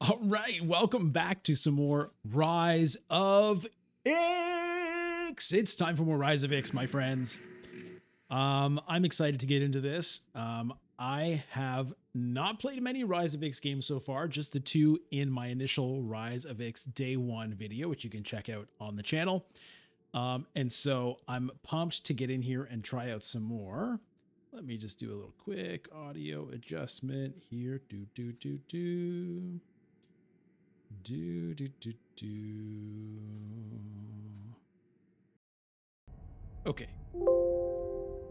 All right, welcome back to some more Rise of X. It's time for more Rise of X, my friends. I'm excited to get into this. I have not played many Rise of X games so far, just the two in my initial Rise of X Day 1 video, which you can check out on the channel. And so I'm pumped to get in here and try out some more. Let me just do a little quick audio adjustment here. Okay,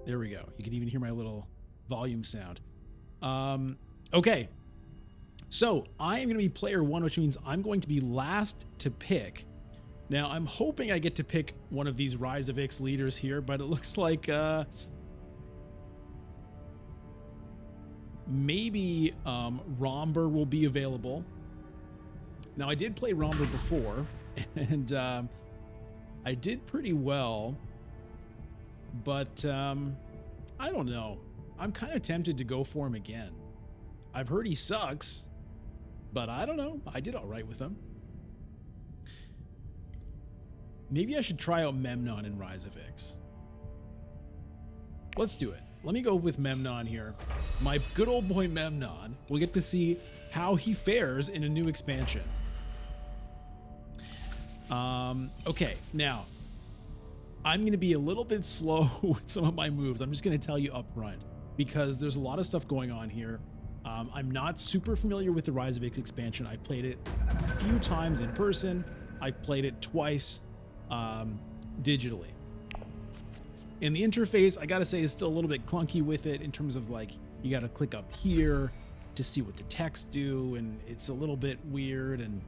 there we go. You can even hear my little volume sound. Okay, so I am going to be player one, which means I'm going to be last to pick. Now, I'm hoping I get to pick one of these Rise of X leaders here, but it looks like maybe Romber will be available. Now, I did play Romber before, and I did pretty well, but I don't know. I'm kind of tempted to go for him again. I've heard he sucks, but I don't know. I did all right with him. Maybe I should try out Memnon in Rise of X. Let's do it. Let me go with Memnon here. My good old boy Memnon. We'll get to see how he fares in a new expansion. Okay, now, I'm going to be a little bit slow with some of my moves. I'm just going to tell you up front, because there's a lot of stuff going on here. I'm not super familiar with the Rise of X expansion. I've played it a few times in person. I've played it twice digitally. And the interface, I gotta say, is still a little bit clunky with it in terms of, like, you gotta click up here to see what the text do, and it's a little bit weird, and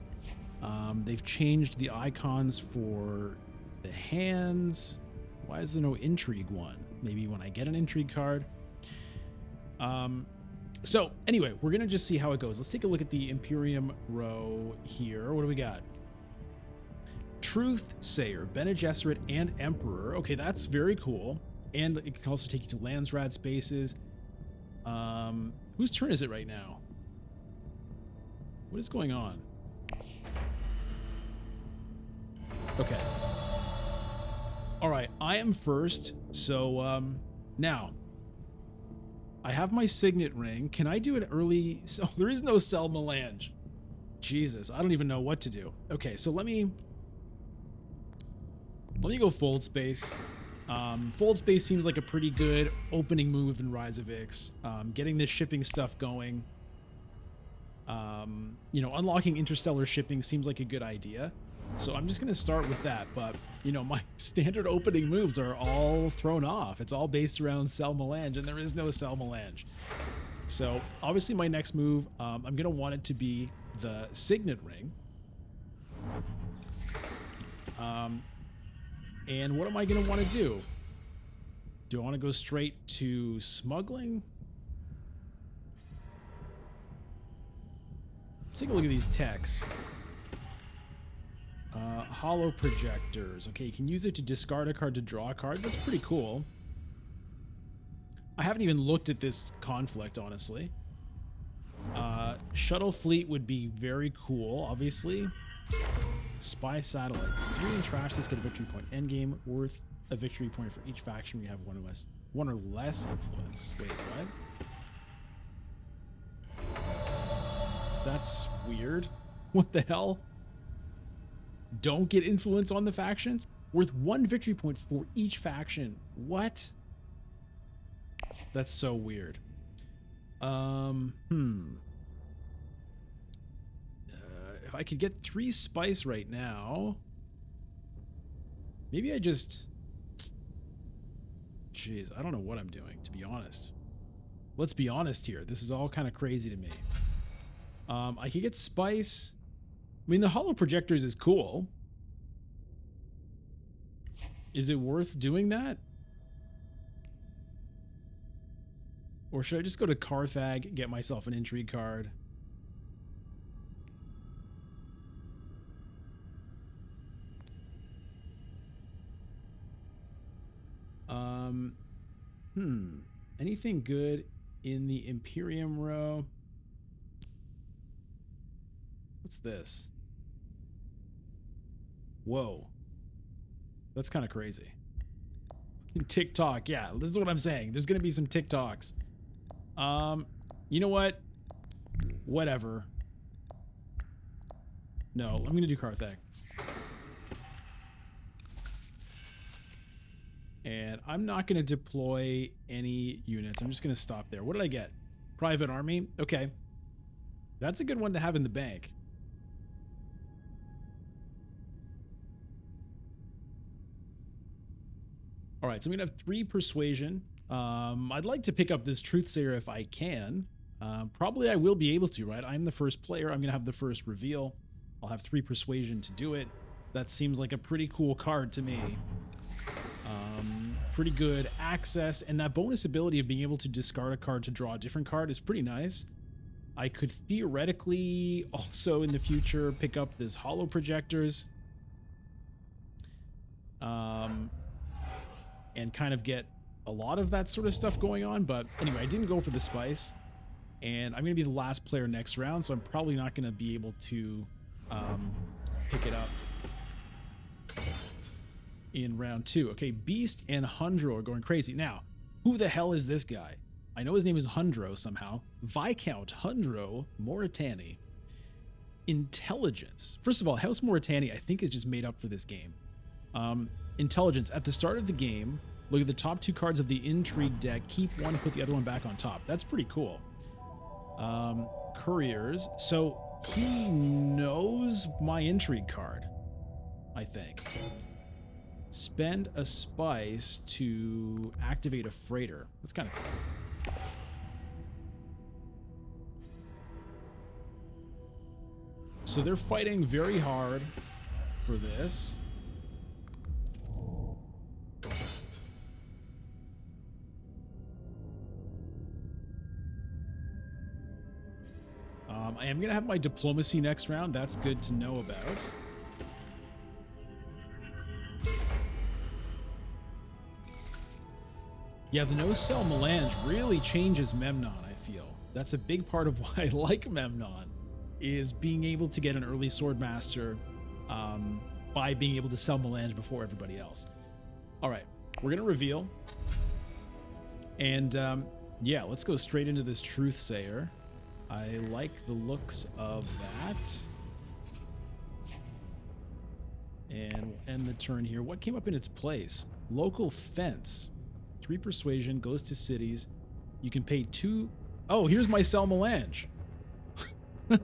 they've changed the icons for the hands. Why is there no intrigue one? Maybe when I get an intrigue card. So anyway, we're gonna just see how it goes. Let's take a look at the Imperium row here. What do we got? Truth Sayer, Bene Gesserit, and Emperor. Okay, that's very cool. And it can also take you to Landsrad spaces. Whose turn is it right now? What is going on? Okay. All right, I am first. So now I have my signet ring. Can I do an early? So there is no Sel Melange. Jesus, I don't even know what to do. Okay, so let me go Fold Space. Fold Space seems like a pretty good opening move in Rise of X. Getting this shipping stuff going. You know, unlocking interstellar shipping seems like a good idea. So I'm just going to start with that. But, you know, my standard opening moves are all thrown off. It's all based around Sel Melange, and there is no Sel Melange. So obviously my next move, I'm going to want it to be the Signet Ring. And what am I going to want to do? Do I want to go straight to smuggling? Let's take a look at these techs. Hollow projectors. Okay, you can use it to discard a card to draw a card. That's pretty cool. I haven't even looked at this conflict, honestly. Shuttle fleet would be very cool, obviously. Spy satellites. 3 in trash. This get a victory point. Endgame worth a victory point for each faction. We have one or less influence. Wait, what? That's weird. What the hell? Don't get influence on the factions? Worth 1 victory point for each faction. What? That's so weird. If I could get 3 spice right now, maybe I just... Jeez, I don't know what I'm doing, to be honest. Let's be honest here. This is all kind of crazy to me. I could get spice. I mean, the hollow projectors is cool. Is it worth doing that? Or should I just go to Carthag, get myself an intrigue card? Anything good in the Imperium row? What's this? Whoa. That's kind of crazy. TikTok. Yeah, this is what I'm saying. There's going to be some TikToks. You know what? Whatever. No, I'm going to do Carthag. And I'm not going to deploy any units. I'm just going to stop there. What did I get? Private army. Okay. That's a good one to have in the bank. All right, so I'm going to have 3 persuasion. I'd like to pick up this Truthsayer if I can. Probably I will be able to, right? I'm the first player. I'm going to have the first reveal. I'll have 3 persuasion to do it. That seems like a pretty cool card to me. Pretty good access, and that bonus ability of being able to discard a card to draw a different card is pretty nice. I could theoretically also in the future pick up this hollow projectors. And kind of get a lot of that sort of stuff going on. But anyway, I didn't go for the spice. And I'm going to be the last player next round, so I'm probably not going to be able to pick it up in round 2. Okay, Beast and Hundro are going crazy. Now, who the hell is this guy? I know his name is Hundro somehow. Viscount Hundro Moritani. Intelligence. First of all, House Moritani I think is just made up for this game. Intelligence. At the start of the game, look at the top 2 cards of the Intrigue deck. Keep one and put the other one back on top. That's pretty cool. Couriers. So he knows my Intrigue card, I think. Spend a spice to activate a freighter. That's kind of cool. So they're fighting very hard for this. I am going to have my diplomacy next round. That's good to know about. Yeah, the no-sell melange really changes Memnon, I feel. That's a big part of why I like Memnon, is being able to get an early Swordmaster by being able to sell melange before everybody else. All right, we're going to reveal. And yeah, let's go straight into this Truthsayer. I like the looks of that. And we'll end the turn here. What came up in its place? Local fence. 3 persuasion, goes to cities. You can pay 2... Oh, here's my sell melange. You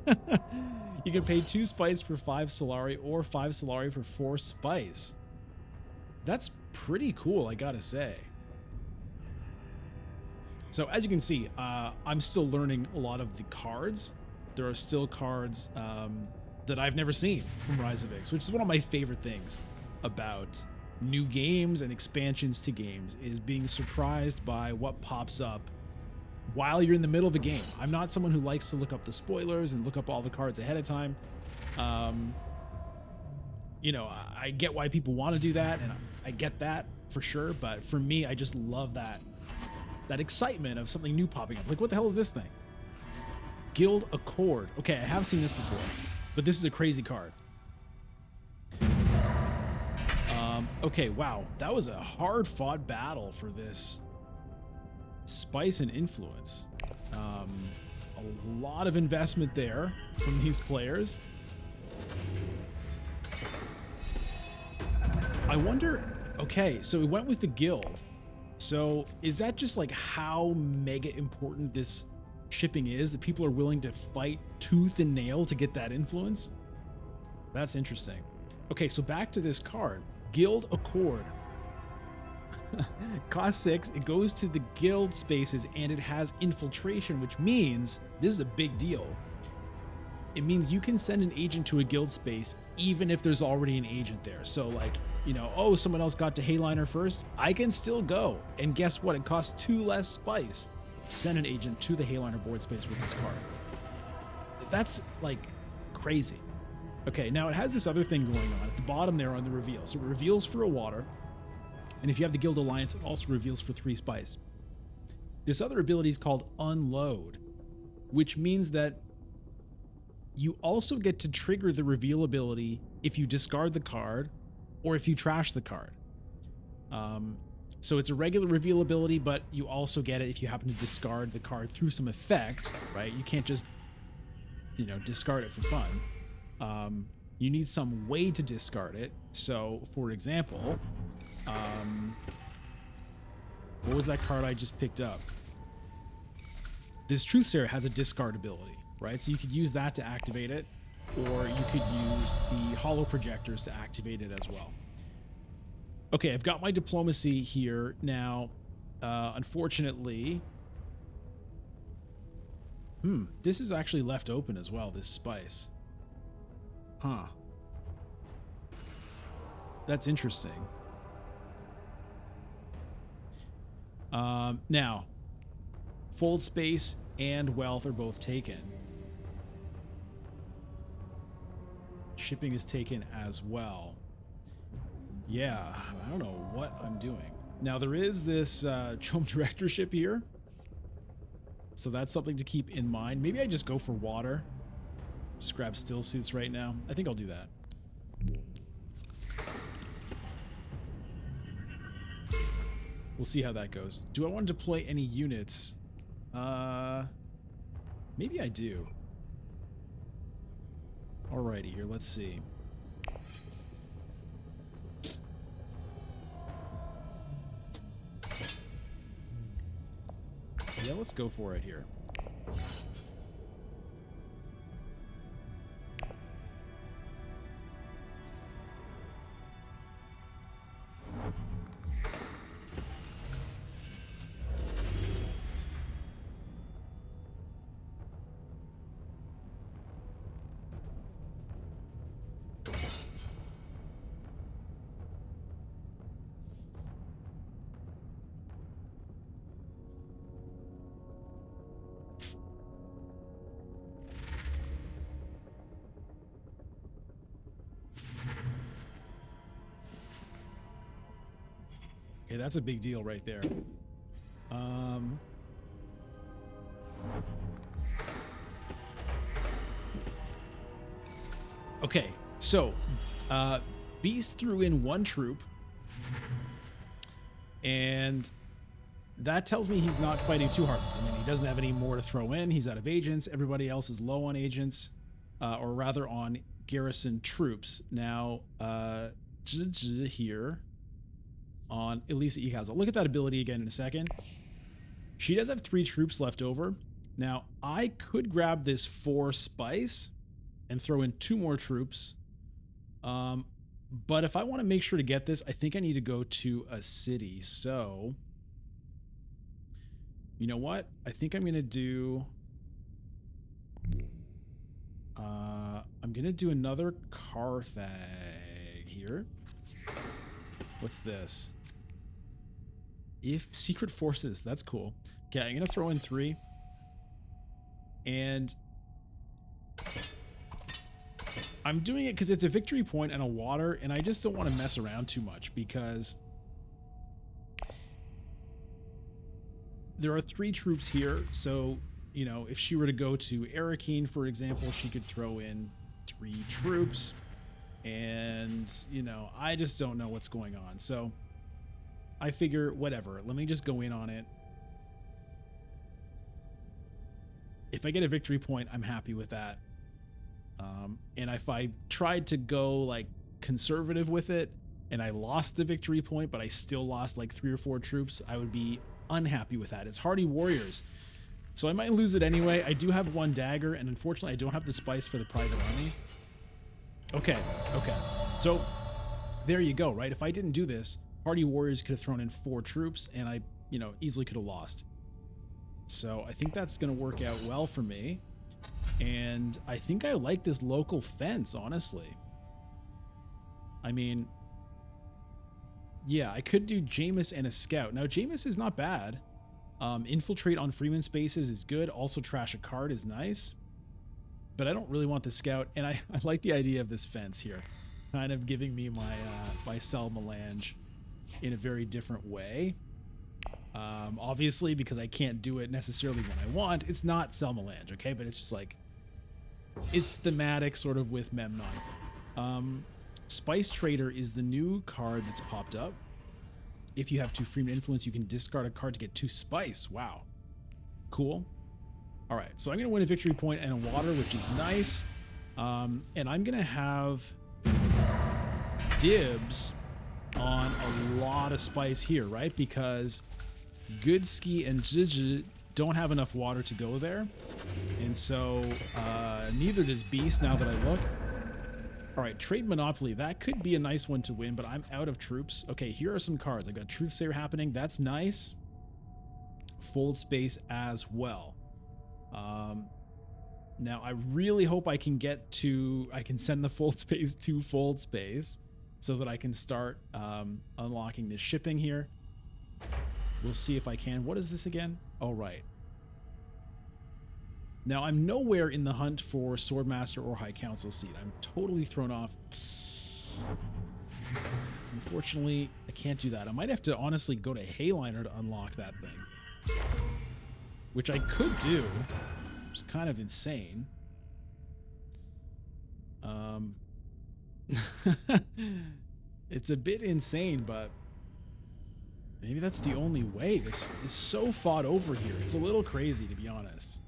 can pay 2 spice for 5 Solari or 5 Solari for 4 spice. That's pretty cool, I gotta say. So as you can see, I'm still learning a lot of the cards. There are still cards that I've never seen from Rise of Ix, which is one of my favorite things about new games and expansions to games, is being surprised by what pops up while you're in the middle of a game. I'm not someone who likes to look up the spoilers and look up all the cards ahead of time. You know, I get why people want to do that, and I get that for sure, but for me, I just love that excitement of something new popping up. Like, what the hell is this thing? Guild Accord. Okay, I have seen this before, but this is a crazy card. Okay, wow. That was a hard-fought battle for this spice and influence. A lot of investment there from these players. I wonder... Okay, so we went with the guild. So is that just like how mega important this shipping is, that people are willing to fight tooth and nail to get that influence? That's interesting. Okay, so back to this card. Guild Accord. Cost 6, it goes to the guild spaces, and it has infiltration, which means, this is a big deal, it means you can send an agent to a guild space even if there's already an agent there. So like, you know, oh, someone else got to Hayliner first, I can still go. And guess what? It costs 2 less spice to send an agent to the Hayliner board space with this card. That's like crazy. Okay, now it has this other thing going on at the bottom there on the reveal. So it reveals for a water, and if you have the Guild Alliance, it also reveals for 3 spice. This other ability is called Unload, which means that you also get to trigger the reveal ability if you discard the card or if you trash the card. So it's a regular reveal ability, but you also get it if you happen to discard the card through some effect, right? You can't just, discard it for fun. You need some way to discard it. So, for example, what was that card I just picked up? This Truthsayer has a discard ability, right? So you could use that to activate it, or you could use the Hollow Projectors to activate it as well. Okay, I've got my diplomacy here now. Unfortunately, this is actually left open as well, this spice. Huh. That's interesting. Now, fold space and wealth are both taken. Shipping is taken as well. Yeah, I don't know what I'm doing. Now, there is this Chome Directorship here. So that's something to keep in mind. Maybe I just go for water. Just grab still suits right now. I think I'll do that. We'll see how that goes. Do I want to deploy any units? Maybe I do. Alrighty, here, let's see. Yeah, let's go for it here. Okay, that's a big deal right there. Okay, so Beast threw in one troop, and that tells me he's not fighting too hard. I mean, he doesn't have any more to throw in. He's out of agents. Everybody else is low on agents, or rather on garrison troops. Now, here on Elisa Ikazo. Look at that ability again in a second. She does have 3 troops left over. Now, I could grab this 4 spice and throw in 2 more troops. But if I want to make sure to get this, I think I need to go to a city. So, you know what? I think I'm going to do... I'm going to do another Carthag here. What's this? If secret forces, that's cool. Okay, I'm gonna throw in 3. And I'm doing it because it's a victory point and a water, and I just don't want to mess around too much because there are 3 troops here. So, you know, if she were to go to Arakeen, for example, she could throw in 3 troops. And, you know, I just don't know what's going on. So I figure, whatever, let me just go in on it. If I get a victory point, I'm happy with that. And if I tried to go like conservative with it and I lost the victory point, but I still lost like 3 or 4 troops, I would be unhappy with that. It's hardy warriors, so I might lose it anyway. I do have 1 dagger, and unfortunately I don't have the spice for the private army. Okay. So there you go, right? If I didn't do this, Hardy Warriors could have thrown in 4 troops, and I, you know, easily could have lost. So I think that's going to work out well for me. And I think I like this local fence, honestly. I mean, yeah, I could do Jameis and a scout. Now, Jameis is not bad. Infiltrate on Freeman spaces is good. Also, trash a card is nice. But I don't really want the scout, and I like the idea of this fence here, kind of giving me my my Cell Melange in a very different way. Obviously, because I can't do it necessarily when I want, it's not Cell Melange, okay? But it's just like, it's thematic sort of with Memnon. Spice Trader is the new card that's popped up. If you have 2 Freeman influence, you can discard a card to get 2 spice. Wow. Cool. All right, so I'm going to win a victory point and a water, which is nice. And I'm going to have dibs on a lot of spice here, right? Because Goodski and Jiji don't have enough water to go there. And so neither does Beast now that I look. All right, Trade Monopoly. That could be a nice one to win, but I'm out of troops. Okay, here are some cards. I got Truthsayer happening. That's nice. Fold Space as well. Now, I really hope I can I can send the Fold Space to Fold Space so that I can start unlocking this shipping here. We'll see if I can. What is this again? Oh, right. Now, I'm nowhere in the hunt for Swordmaster or High Council seat. I'm totally thrown off. Unfortunately, I can't do that. I might have to honestly go to Hayliner to unlock that thing. Which I could do. It's kind of insane. It's a bit insane, but maybe that's the only way. This is so fought over here. It's a little crazy, to be honest.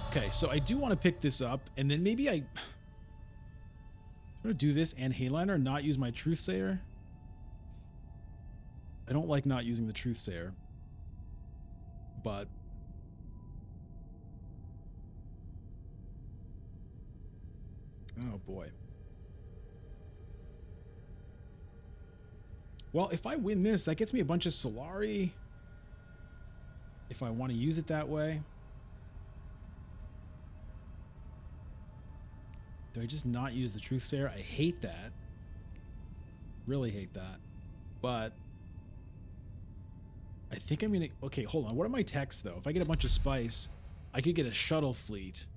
Okay, so I do want to pick this up, and then maybe I'm going to do this and Hayliner and not use my Truthsayer. I don't like not using the Truthsayer, but oh boy. Well, if I win this, that gets me a bunch of Solari. If I want to use it that way. Do I just not use the Truthsayer? I hate that. Really hate that. But I think I'm gonna... Okay, hold on. What are my techs, though? If I get a bunch of spice, I could get a shuttle fleet.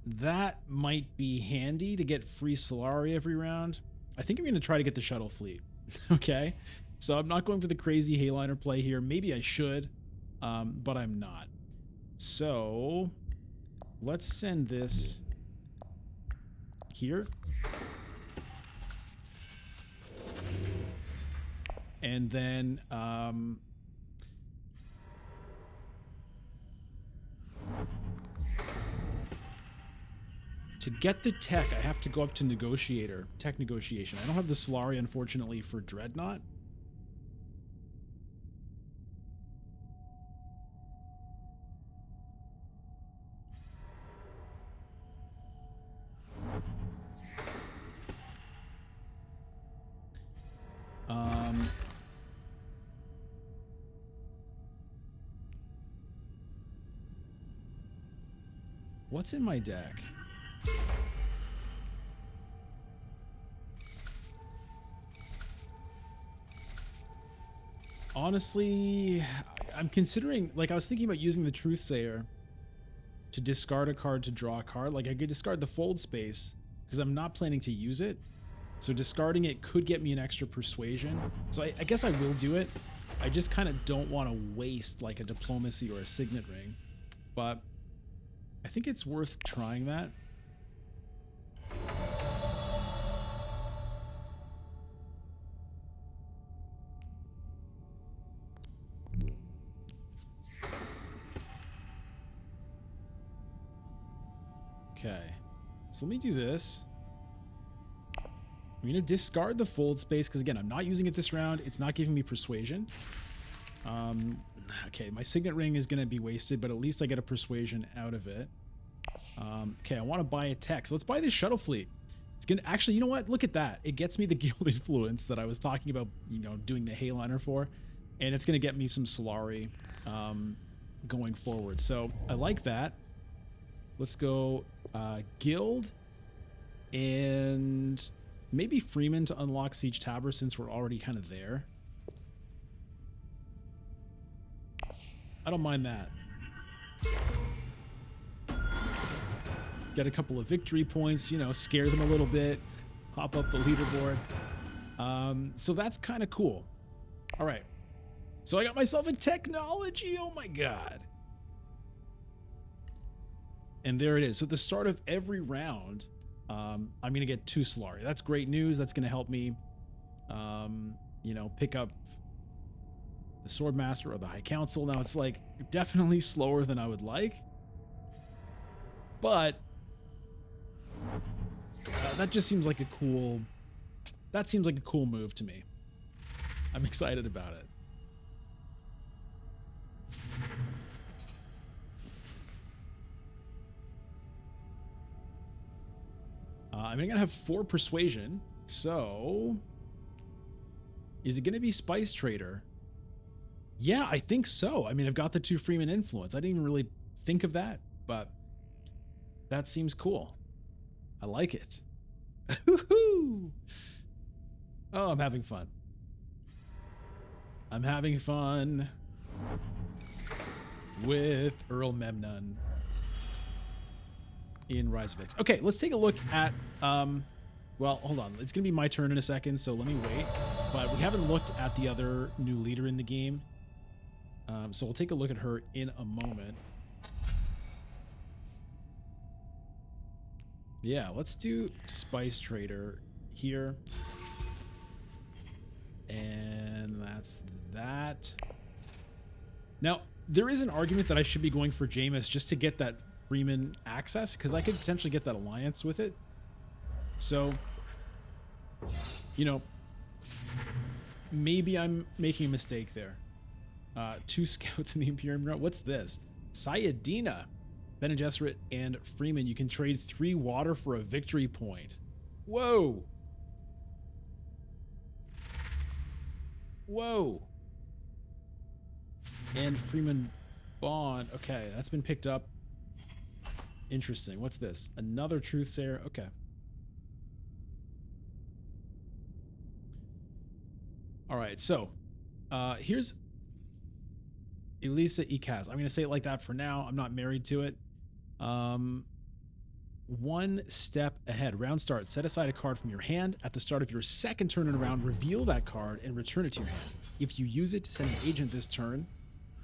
That might be handy to get free Solari every round. I think I'm going to try to get the shuttle fleet. Okay? So I'm not going for the crazy Hayliner play here. Maybe I should, but I'm not. So let's send this here. And then to get the tech, I have to go up to Negotiator, tech negotiation. I don't have the Solari, unfortunately, for Dreadnought. What's in my deck? Honestly, I'm considering, like, I was thinking about using the Truthsayer to discard a card to draw a card. Like, I could discard the Fold Space because I'm not planning to use it. So discarding it could get me an extra Persuasion. So I guess I will do it. I just kind of don't want to waste, like, a Diplomacy or a Signet Ring. But I think it's worth trying that. Okay, so let me do this. I'm going to discard the Fold Space because, again, I'm not using it this round. It's not giving me Persuasion. Okay, my Signet Ring is going to be wasted, but at least I get a Persuasion out of it. Okay, I want to buy a tech. So let's buy this shuttle fleet. It's going to... Actually, you know what? Look at that. It gets me the Guild Influence that I was talking about, you know, doing the Hayliner for. And it's going to get me some Solari going forward. So I like that. Let's go Guild and maybe Freeman to unlock Siege Tabor since we're already kind of there. I don't mind that. Get a couple of victory points, you know, scare them a little bit, pop up the leaderboard. So that's kind of cool. All right. So I got myself a technology. Oh my god. And there it is. So at the start of every round, I'm going to get 2 Solari. That's great news. That's going to help me, pick up the Swordmaster or the High Council. Now it's like definitely slower than I would like, but that just seems like a cool. That seems like a cool move to me. I'm excited about it. I'm going to have 4 persuasion. So is it going to be Spice Trader? Yeah, I think so. I mean, I've got the 2 Freeman influence. I didn't even really think of that, but that seems cool. I like it. Oh, I'm having fun. I'm having fun with Earl Memnon in Rise of X. Okay, let's take a look at well, hold on. It's going to be my turn in a second, so let me wait. But we haven't looked at the other new leader in the game. So we'll take a look at her in a moment. Yeah, let's do Spice Trader here. And that's that. Now, there is an argument that I should be going for Jameis just to get that Freeman access, because I could potentially get that alliance with it. So, maybe I'm making a mistake there. 2 scouts in the Imperium route. What's this? Sayadina, Bene Gesserit, and Freeman. You can trade 3 water for a victory point. Whoa. Whoa. And Freeman Bond. Okay, that's been picked up. Interesting. What's this? Another Truthsayer. Okay. All right, so here's Elisa Ikaz. I'm going to say it like that for now. I'm not married to it. 1 step ahead. Round start. Set aside a card from your hand. At the start of your second turn in a round, reveal that card and return it to your hand. If you use it to send an agent this turn,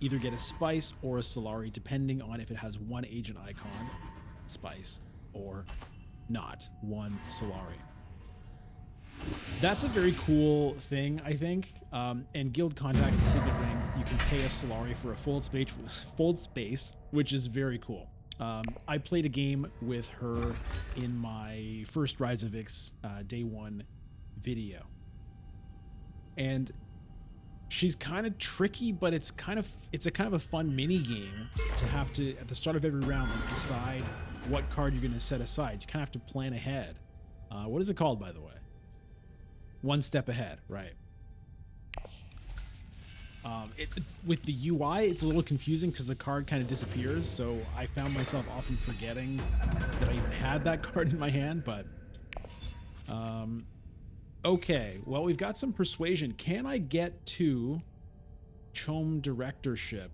either get a Spice or a Solari, depending on if it has 1 agent icon, Spice, or not, 1 Solari. That's a very cool thing, I think. And Guild Contacts, the Signet Ring, you can pay a Solari for a fold space, which is very cool. I played a game with her in my first Rise of Ix day 1 video. And she's kind of tricky, but it's a kind of a fun mini game to have to, at the start of every round, like, decide what card you're going to set aside. You kind of have to plan ahead. What is it called, by the way? 1 step ahead, right? With the UI, it's a little confusing because the card kind of disappears. So I found myself often forgetting that I even had that card in my hand. But okay, well, we've got some persuasion. Can I get to Chom directorship?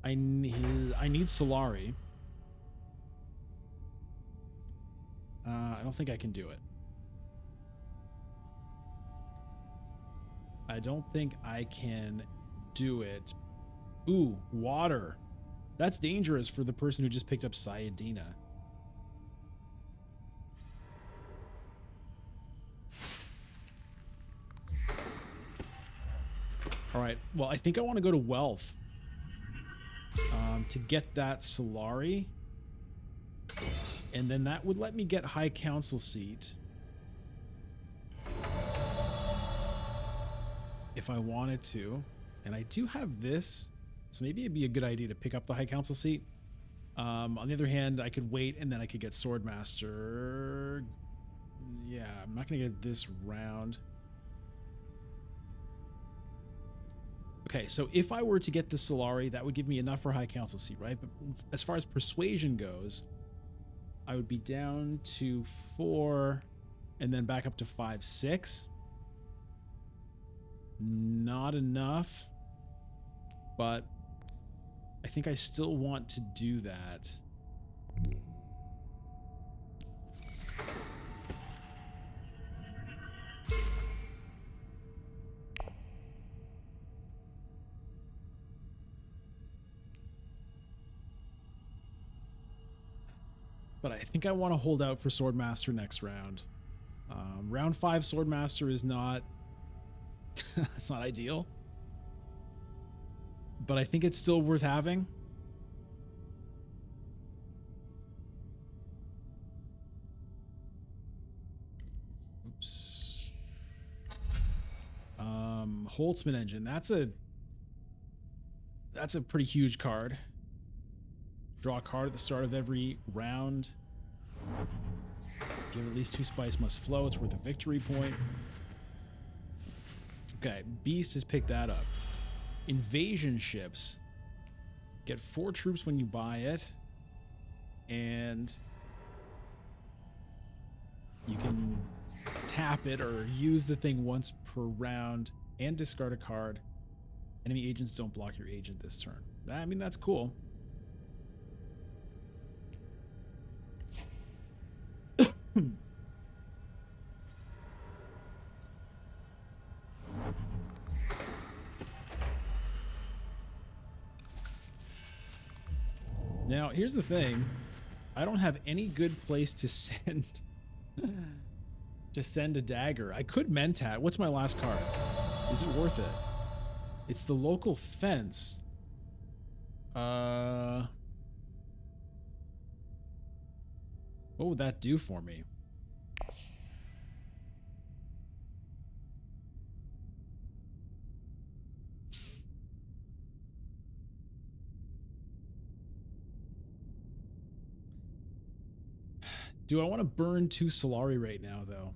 I need Solari. I don't think I can do it. I don't think I can do it. Ooh, water. That's dangerous for the person who just picked up Sayadina. All right. Well, I think I want to go to wealth to get that Solari. And then that would let me get High Council seat. If I wanted to. And I do have this, so maybe it'd be a good idea to pick up the High Council seat. On the other hand, I could wait and then I could get Swordmaster. Yeah, I'm not going to get this round. Okay, so if I were to get the Solari, that would give me enough for High Council seat, right? But as far as persuasion goes, I would be down to 4 and then back up to 5, 6. Not enough, but I think I still want to do that. but I think I want to hold out for Swordmaster next round. Round 5 Swordmaster is not it's not ideal, but I think it's still worth having. Oops. Holtzman engine. That's a pretty huge card. Draw a card at the start of every round. Give at least 2 spice must flow. It's worth a victory point. Okay, Beast has picked that up. Invasion ships. Get 4 troops when you buy it. And you can tap it or use the thing once per round and discard a card. Enemy agents don't block your agent this turn. I mean, that's cool. Now, here's the thing. I don't have any good place to send a dagger. I could Mentat. What's my last card? Is it worth it? It's the local fence. What would that do for me? Do I want to burn 2 Solari right now, though?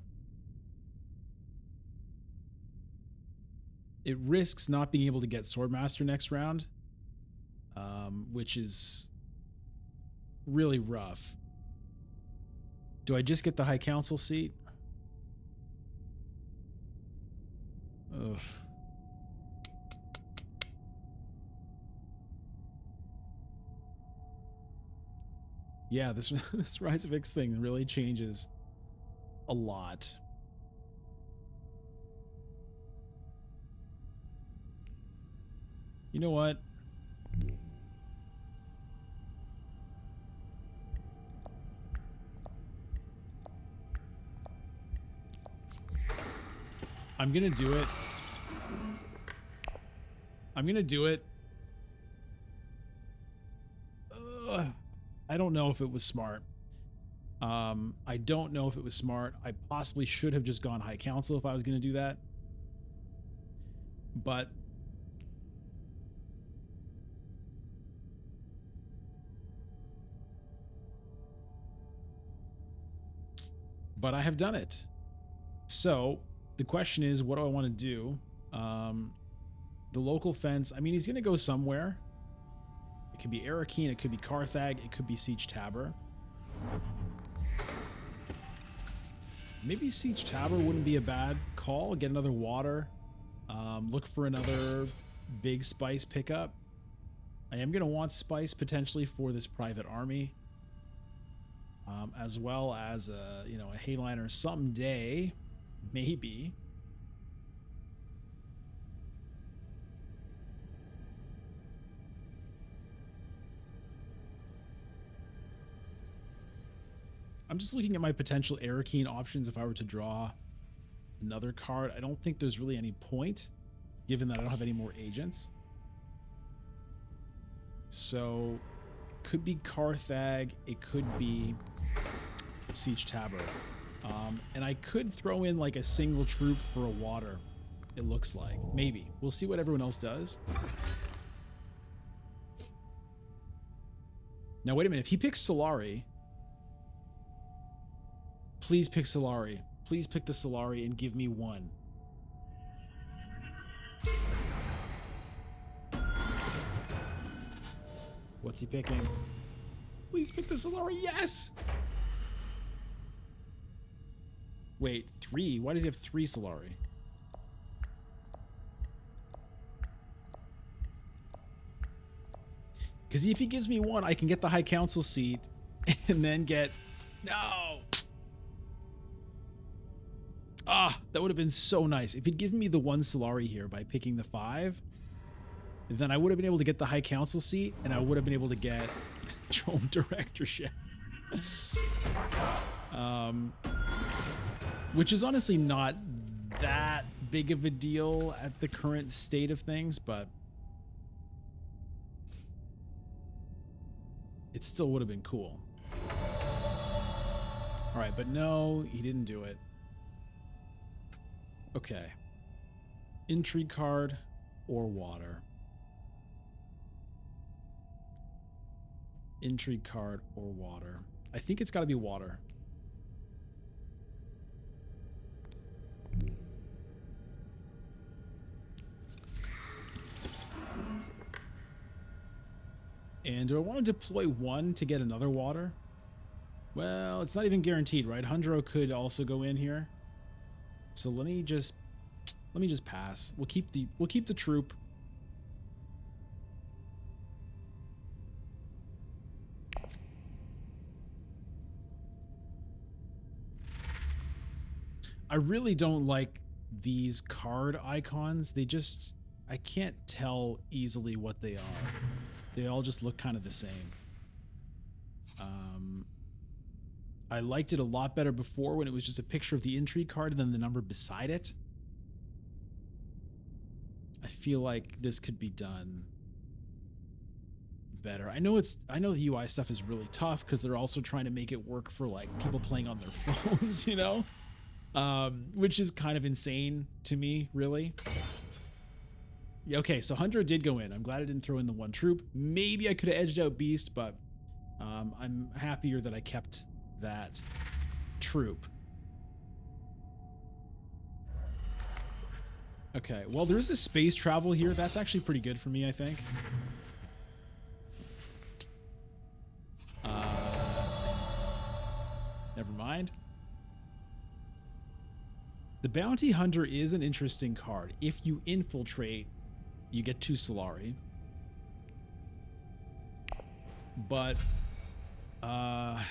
It risks not being able to get Swordmaster next round, which is really rough. Do I just get the High Council seat? Ugh. Yeah, this Rise of X thing really changes a lot. You know what? I'm gonna do it. I'm gonna do it. I don't know if it was smart. I don't know if it was smart. I possibly should have just gone High Council if I was going to do that. But I have done it. So the question is, what do I want to do? The local fence, I mean, he's going to go somewhere. It could be Arakeen, it could be Carthag, it could be Siege Tabor. Maybe Siege Tabor wouldn't be a bad call. Get another water. Look for another big spice pickup. I am going to want spice potentially for this private army. As well as a Hayliner someday, maybe. I'm just looking at my potential Arakeen options if I were to draw another card. I don't think there's really any point, given that I don't have any more agents. So, it could be Carthag, it could be Siege Tabor. And I could throw in like a single troop for a water, it looks like. Maybe. We'll see what everyone else does. Now, wait a minute. If he picks Solari... Please pick Solari. Please pick the Solari and give me 1. What's he picking? Please pick the Solari. Yes! Wait, 3? Why does he have 3 Solari? Because if he gives me 1, I can get the High Council seat and then get... No! Ah, that would have been so nice. If he'd given me the 1 Solari here by picking the 5, then I would have been able to get the High Council seat, and I would have been able to get Drone Directorship. um, which is honestly not that big of a deal at the current state of things, but it still would have been cool. All right, but no, he didn't do it. Okay. Intrigue card or water. Intrigue card or water. I think it's got to be water. And do I want to deploy one to get another water? Well, it's not even guaranteed, right? Hundro could also go in here. So let me just pass. We'll keep the troop. I really don't like these card icons. They just, I can't tell easily what they are. They all just look kind of the same. I liked it a lot better before when it was just a picture of the intrigue card and then the number beside it. I feel like this could be done better. I know the UI stuff is really tough because they're also trying to make it work for like people playing on their phones, you know? Which is kind of insane to me, really. Yeah, okay, so Hundred did go in. I'm glad I didn't throw in the one troop. Maybe I could have edged out Beast, but I'm happier that I kept that troop. Okay, well, there is a space travel here. That's actually pretty good for me, I think. Never mind. The Bounty Hunter is an interesting card. If you infiltrate, you get 2 Solari. But, I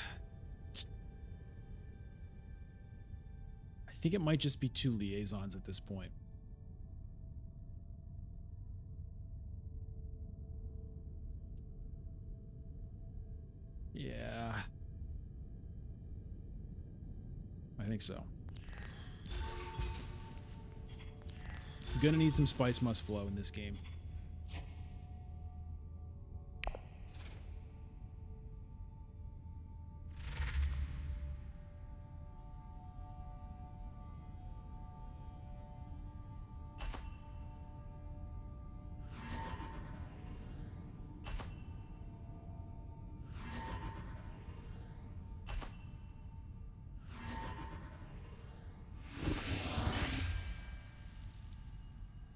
think it might just be 2 liaisons at this point. Yeah. I think so. I'm gonna need some spice must flow in this game.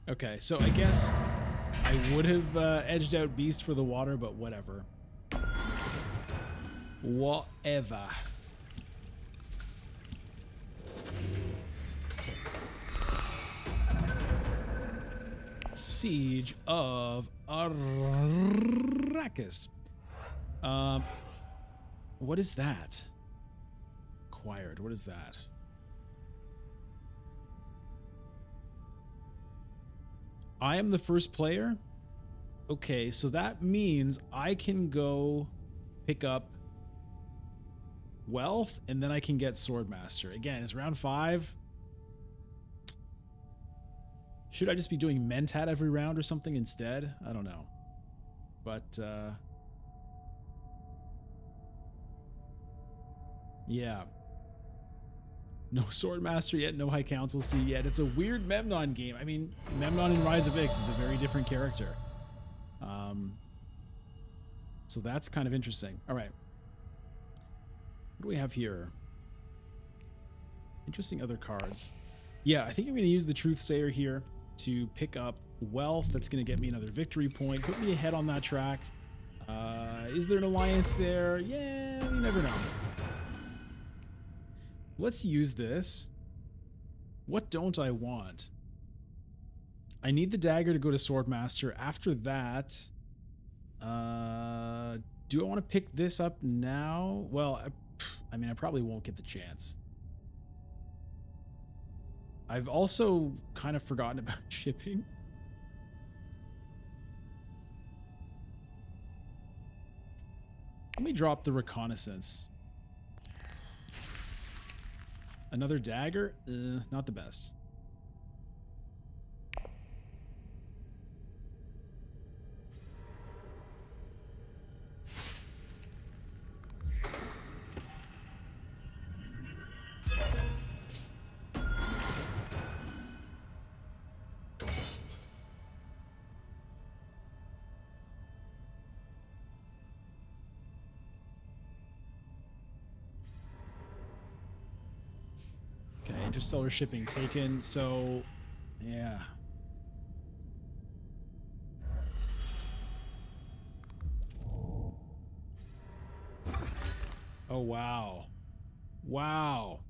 Okay, so I guess I would have edged out Beast for the water, but whatever. Whatever. Siege of Arrakis. What is that? Acquired. What is that? I am the first player? Okay, so that means I can go pick up wealth and then I can get Swordmaster. Again, it's round 5. Should I just be doing Mentat every round or something instead? I don't know. But, yeah. No Swordmaster yet, no High Council C yet. It's a weird Memnon game. I mean, Memnon in Rise of Ix is a very different character. So that's kind of interesting. All right. What do we have here? Interesting other cards. Yeah, I think I'm going to use the Truthsayer here to pick up wealth. That's going to get me another victory point. Put me ahead on that track. Is there an alliance there? Yeah, you never know. Let's use this. What don't I want? I need the dagger to go to Swordmaster. After that, do I want to pick this up now? Well, I mean, I probably won't get the chance. I've also kind of forgotten about shipping. Let me drop the reconnaissance. Another dagger? Not the best. Okay, interstellar shipping taken, so yeah. Oh wow. Wow.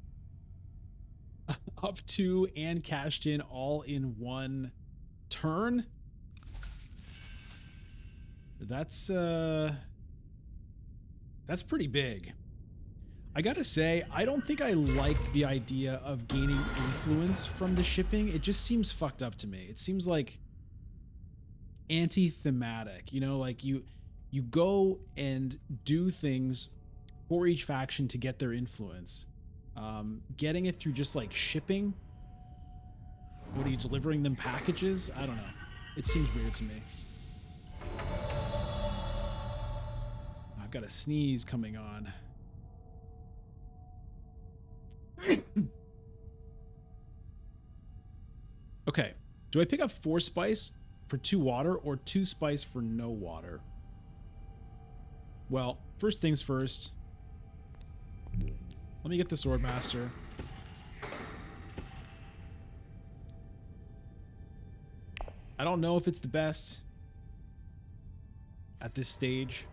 Up to and cashed in all in one turn? That's pretty big. I gotta say, I don't think I like the idea of gaining influence from the shipping. It just seems fucked up to me. It seems like anti-thematic, you know, like you go and do things for each faction to get their influence. Getting it through just like shipping. What are you delivering them packages? I don't know. It seems weird to me. I've got a sneeze coming on. Okay. Do I pick up 4 spice for 2 water or 2 spice for no water? Well, first things first. Let me get the Swordmaster. I don't know if it's the best at this stage.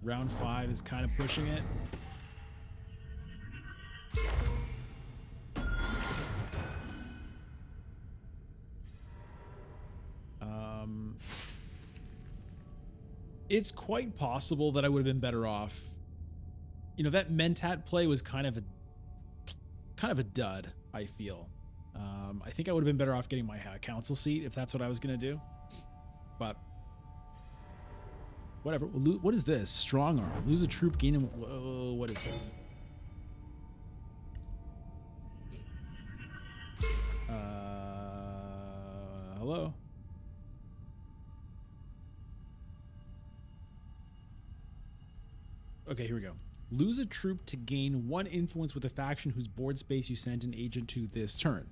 Round 5 is kind of pushing it. It's quite possible that I would have been better off. You know, that Mentat play was kind of a dud, I feel. I think I would have been better off getting my council seat if that's what I was going to do. But whatever. What is this? Strong arm. Lose a troop, gain him. Whoa, what is this? Hello? Okay, here we go. Lose a troop to gain 1 influence with a faction whose board space you send an agent to this turn.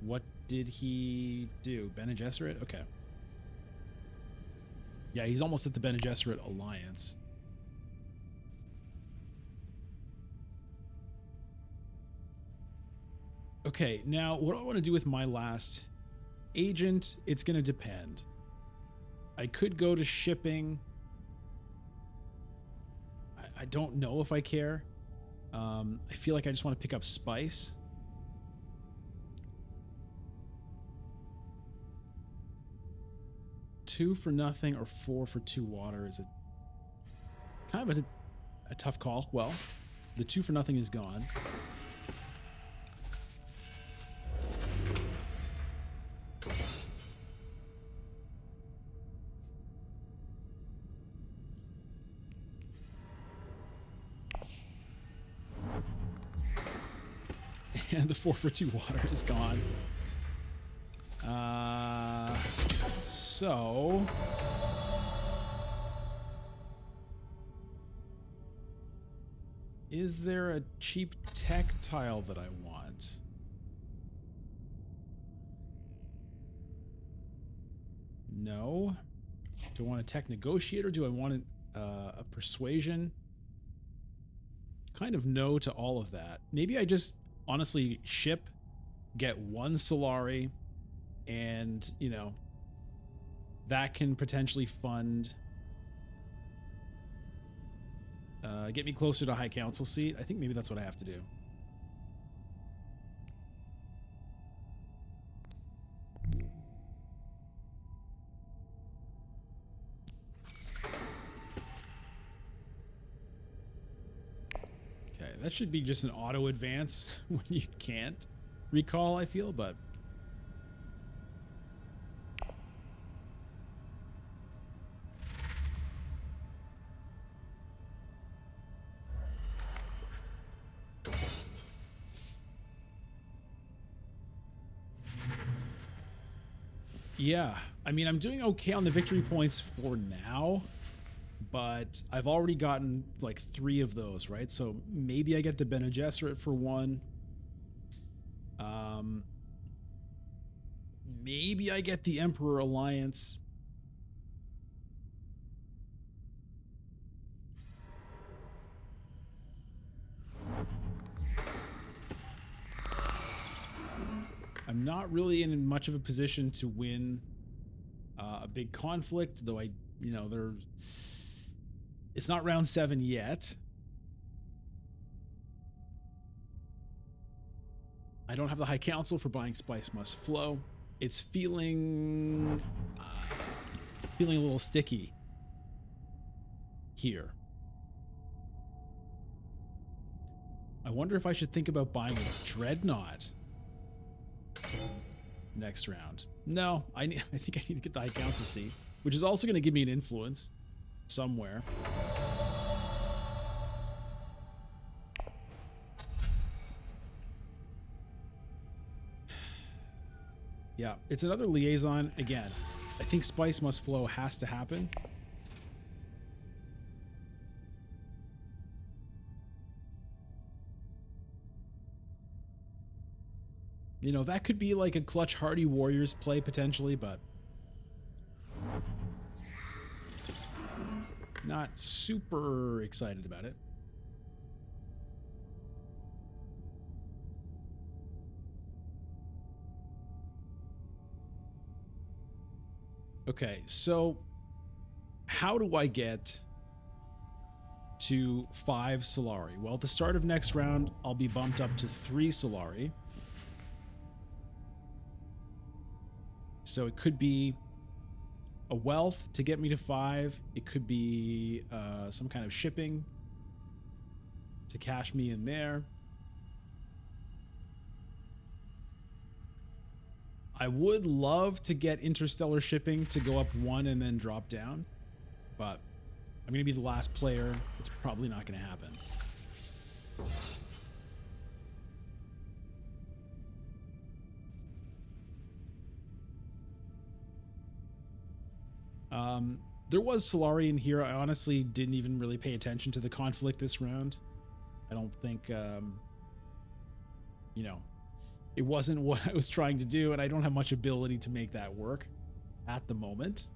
What did he do? Bene Gesserit? Okay. Yeah, he's almost at the Bene Gesserit alliance. Okay, now what do I want to do with my last agent? It's going to depend. I could go to shipping. I don't know if I care. I feel like I just want to pick up spice. Two for nothing or 4 for 2 water is kind of a tough call. Well, the 2 for nothing is gone. And the 4 for 2 water is gone. So is there a cheap tech tile that I want? No. Do I want a tech negotiator? Do I want a persuasion? Kind of no to all of that. Maybe I just honestly ship, get 1 Solari, and, you know, that can potentially fund get me closer to High Council seat. I think maybe that's what I have to do. Okay, that should be just an auto advance when you can't recall, I feel, but Yeah, I mean, I'm doing okay on the victory points for now, but I've already gotten like 3 of those, right? So maybe I get the Bene Gesserit for 1. Um, maybe I get the Emperor Alliance. I'm not really in much of a position to win a big conflict, though it's not round 7 yet. I don't have the High Council for buying Spice Must Flow. It's feeling a little sticky here. I wonder if I should think about buying a Dreadnought next round. No, I think I need to get the High Council seat, which is also going to give me an influence somewhere. Yeah, it's another liaison. Again, I think Spice Must Flow has to happen. You know, that could be like a Clutch Hardy Warriors play potentially, but not super excited about it. Okay, so how do I get to 5 Solari? Well, at the start of next round, I'll be bumped up to 3 Solari. So it could be a wealth to get me to 5. It could be some kind of shipping to cash me in there. I would love to get interstellar shipping to go up 1 and then drop down, but I'm going to be the last player. It's probably not going to happen. There was Solari in here. I honestly didn't even really pay attention to the conflict this round. I don't think, you know, it wasn't what I was trying to do, and I don't have much ability to make that work at the moment.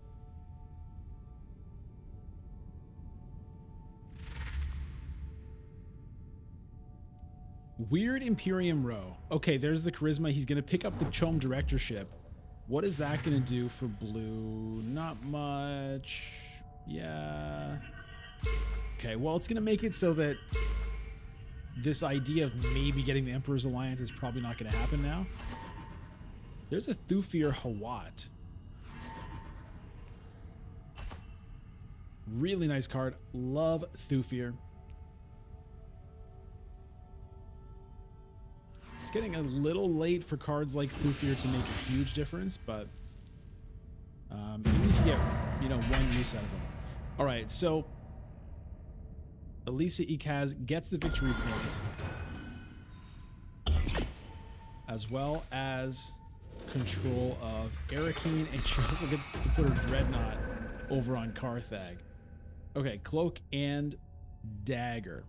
Weird Imperium row. Okay, there's the charisma. He's going to pick up the Chome directorship. What is that going to do for blue? Not much. Yeah. Okay, well, it's going to make it so that this idea of maybe getting the Emperor's Alliance is probably not going to happen now. There's a Thufir Hawat. Really nice card. Love Thufir. It's getting a little late for cards like Thufir to make a huge difference, but even if you get, one use out of them. All right, so Elisa Ikaz gets the victory point, as well as control of Arakeen, and she also gets to put her Dreadnought over on Carthag. Okay, Cloak and Dagger.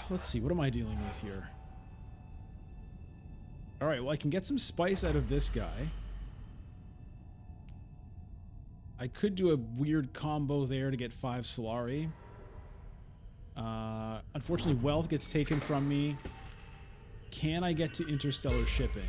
Let's see, what am I dealing with here? All right, well, I can get some spice out of this guy. I could do a weird combo there to get 5 Solari. Unfortunately, wealth gets taken from me. Can I get to interstellar shipping?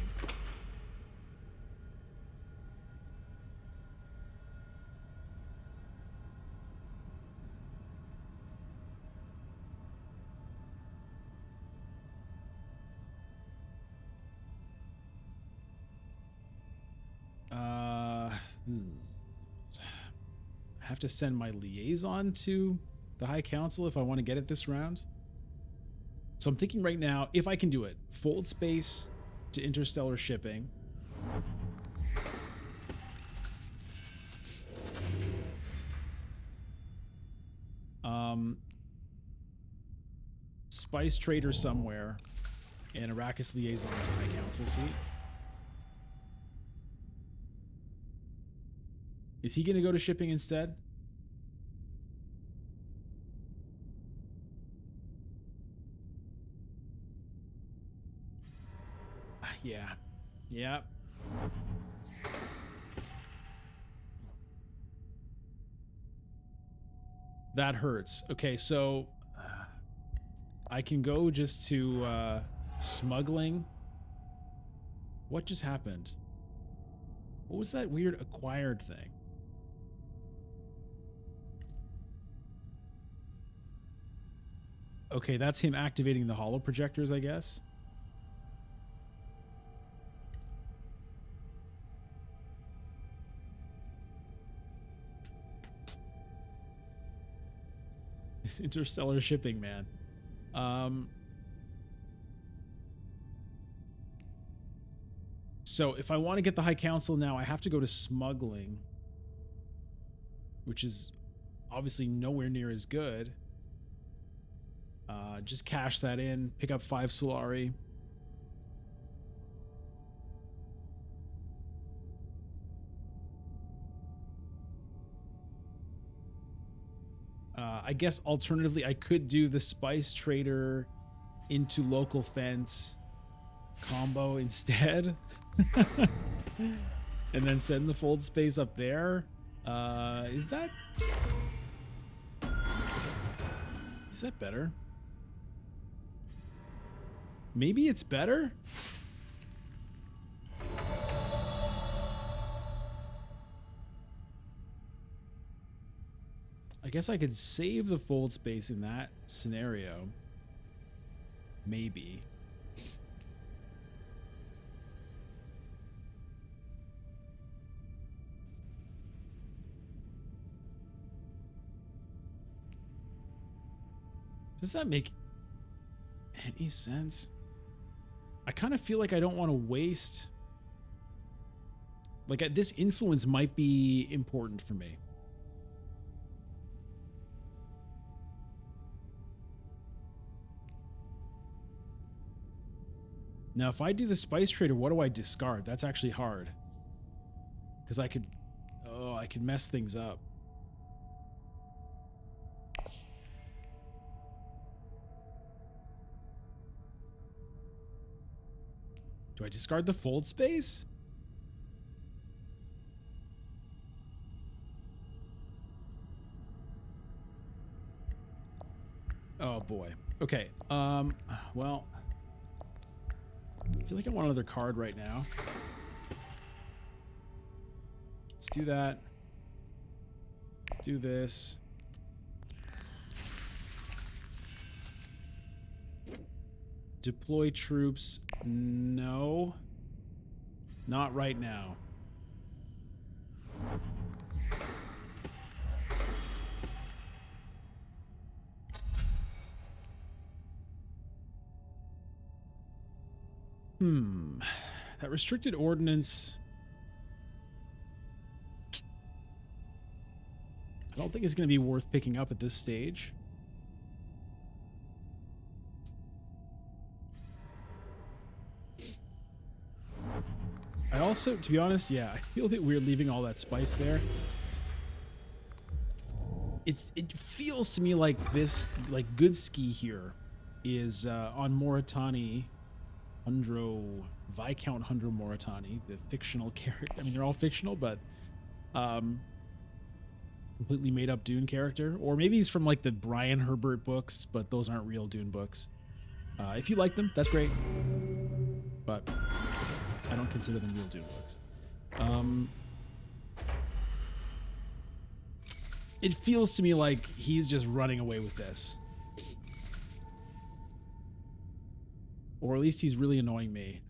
I have to send my liaison to the High Council if I want to get it this round. So I'm thinking right now, if I can do it, fold space to interstellar shipping. Spice trader somewhere, and Arrakis liaison to High Council seat. Is he going to go to shipping instead? Yeah. Yeah. That hurts. Okay, so I can go just to smuggling. What just happened? What was that weird acquired thing? Okay, that's him activating the holo projectors, I guess. It's interstellar shipping, man. So if I want to get the High Council now, I have to go to smuggling, which is obviously nowhere near as good. Just cash that in, pick up 5 Solari. I guess alternatively, I could do the Spice Trader into local fence combo instead. And then send the fold space up there. Is that better? Maybe it's better? I guess I could save the fold space in that scenario. Maybe. Does that make any sense? I kind of feel like I don't want to waste... Like, this influence might be important for me. Now, if I do the Spice Trader, what do I discard? That's actually hard. Because I could... Oh, I could mess things up. Do I discard the fold space? Oh boy. Okay. Well, I feel like I want another card right now. Let's do that. Do this. Deploy troops. No. Not right now. That restricted ordnance. I don't think it's going to be worth picking up at this stage. I also, to be honest, yeah, I feel a bit weird leaving all that spice there. It feels to me like this, like good ski here is on Moritani, Viscount Hundro Moritani, the fictional character. I mean, they're all fictional, but completely made up Dune character. Or maybe he's from like the Brian Herbert books, but those aren't real Dune books. If you like them, that's great. But I don't consider them real Dune books. It feels to me like he's just running away with this. Or at least he's really annoying me.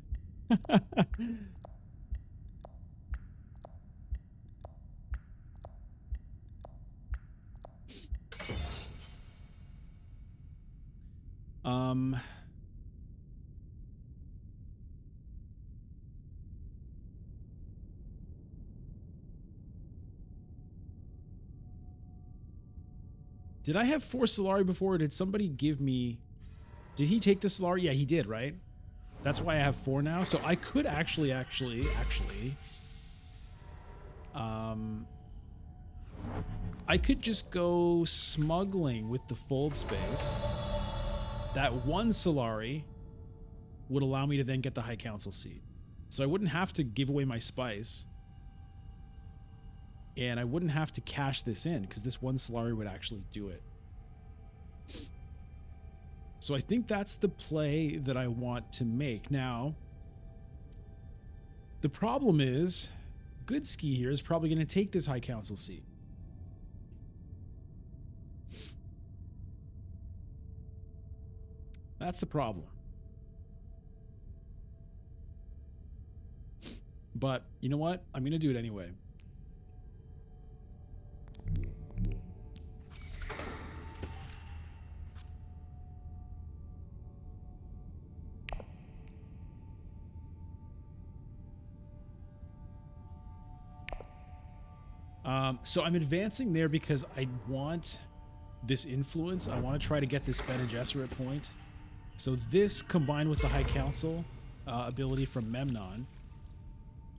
Did I have 4 Solari before? Or did somebody give me... Did he take the Solari? Yeah, he did, right? That's why I have 4 now. So I could actually, I could just go smuggling with the fold space. That 1 Solari would allow me to then get the High Council seat. So I wouldn't have to give away my spice. And I wouldn't have to cash this in because this 1 Solari would actually do it. So I think that's the play that I want to make. Now, the problem is, Goodski here is probably going to take this High Council seat. That's the problem. But you know what? I'm going to do it anyway. So I'm advancing there because I want this influence. I want to try to get this Bene Gesserit point. So this combined with the High Council ability from Memnon,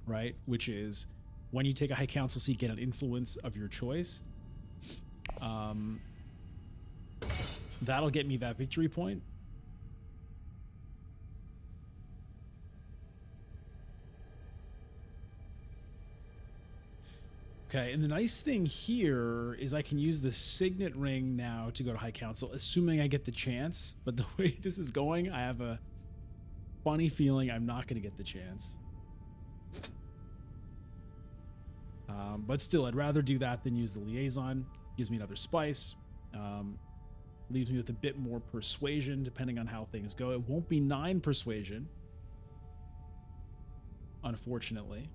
right? Which is when you take a High Council seat, get an influence of your choice. That'll get me that victory point. Okay, and the nice thing here is I can use the Signet Ring now to go to High Council, assuming I get the chance. But the way this is going, I have a funny feeling I'm not going to get the chance. But still, I'd rather do that than use the Liaison. Gives me another spice. Leaves me with a bit more persuasion, depending on how things go. It won't be 9 persuasion, unfortunately.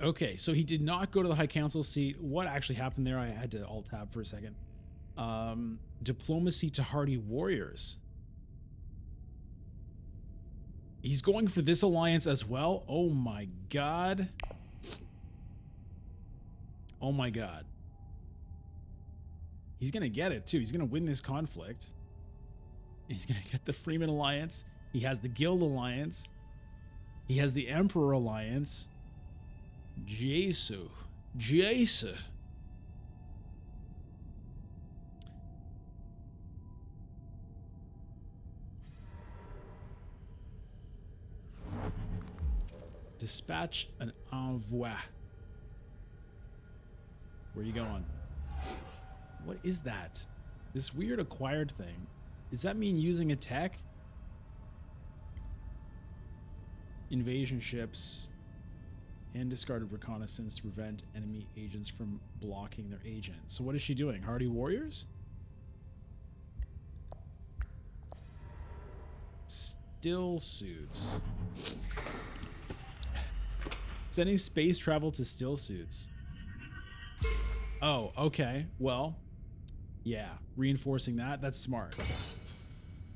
Okay, so he did not go to the High Council seat. What actually happened there? I had to alt-tab for a second. Diplomacy to hardy warriors. He's going for this alliance as well? Oh my god. Oh my god. He's going to get it, too. He's going to win this conflict. He's going to get the Freeman Alliance. He has the Guild Alliance. He has the Emperor Alliance. Jesu. Dispatch an envoi. Where are you going? What is that? This weird acquired thing. Does that mean using a tech? Invasion ships and discarded reconnaissance to prevent enemy agents from blocking their agent. So what is she doing? Hardy warriors? Still suits. Sending space travel to still suits. Oh, okay. Well, yeah. Reinforcing that. That's smart.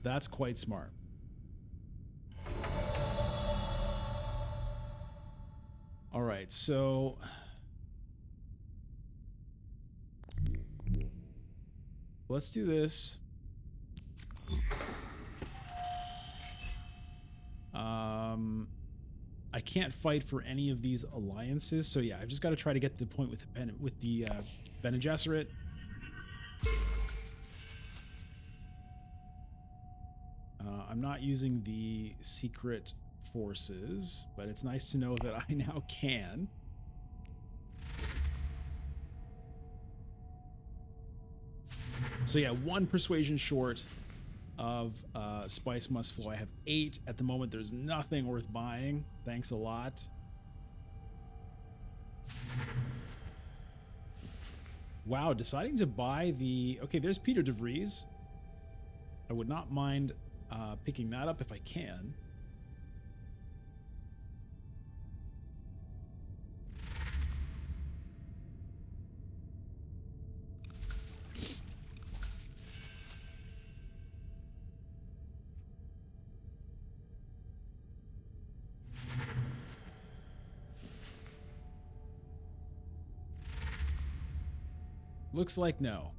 That's quite smart. All right, so let's do this. I can't fight for any of these alliances, so yeah, I've just got to try to get the point with the Bene Gesserit. I'm not using the secret forces, but it's nice to know that I now can. So yeah, 1 persuasion short of Spice Must Flow. I have 8 at the moment. There's nothing worth buying. Thanks a lot. Wow, deciding to buy the... Okay, there's Peter de Vries. I would not mind picking that up if I can. Looks like no.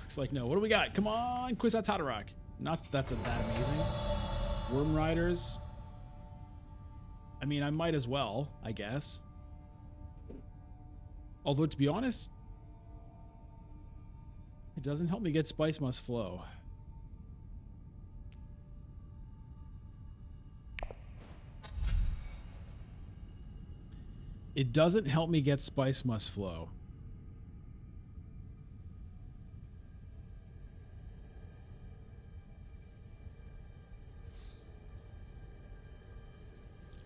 Looks like no. What do we got? Come on, Kwisatz Haderach. Not that that's that amazing. Worm Riders. I mean, I might as well, I guess. Although, to be honest, it doesn't help me get Spice Must Flow. It doesn't help me get Spice Must Flow.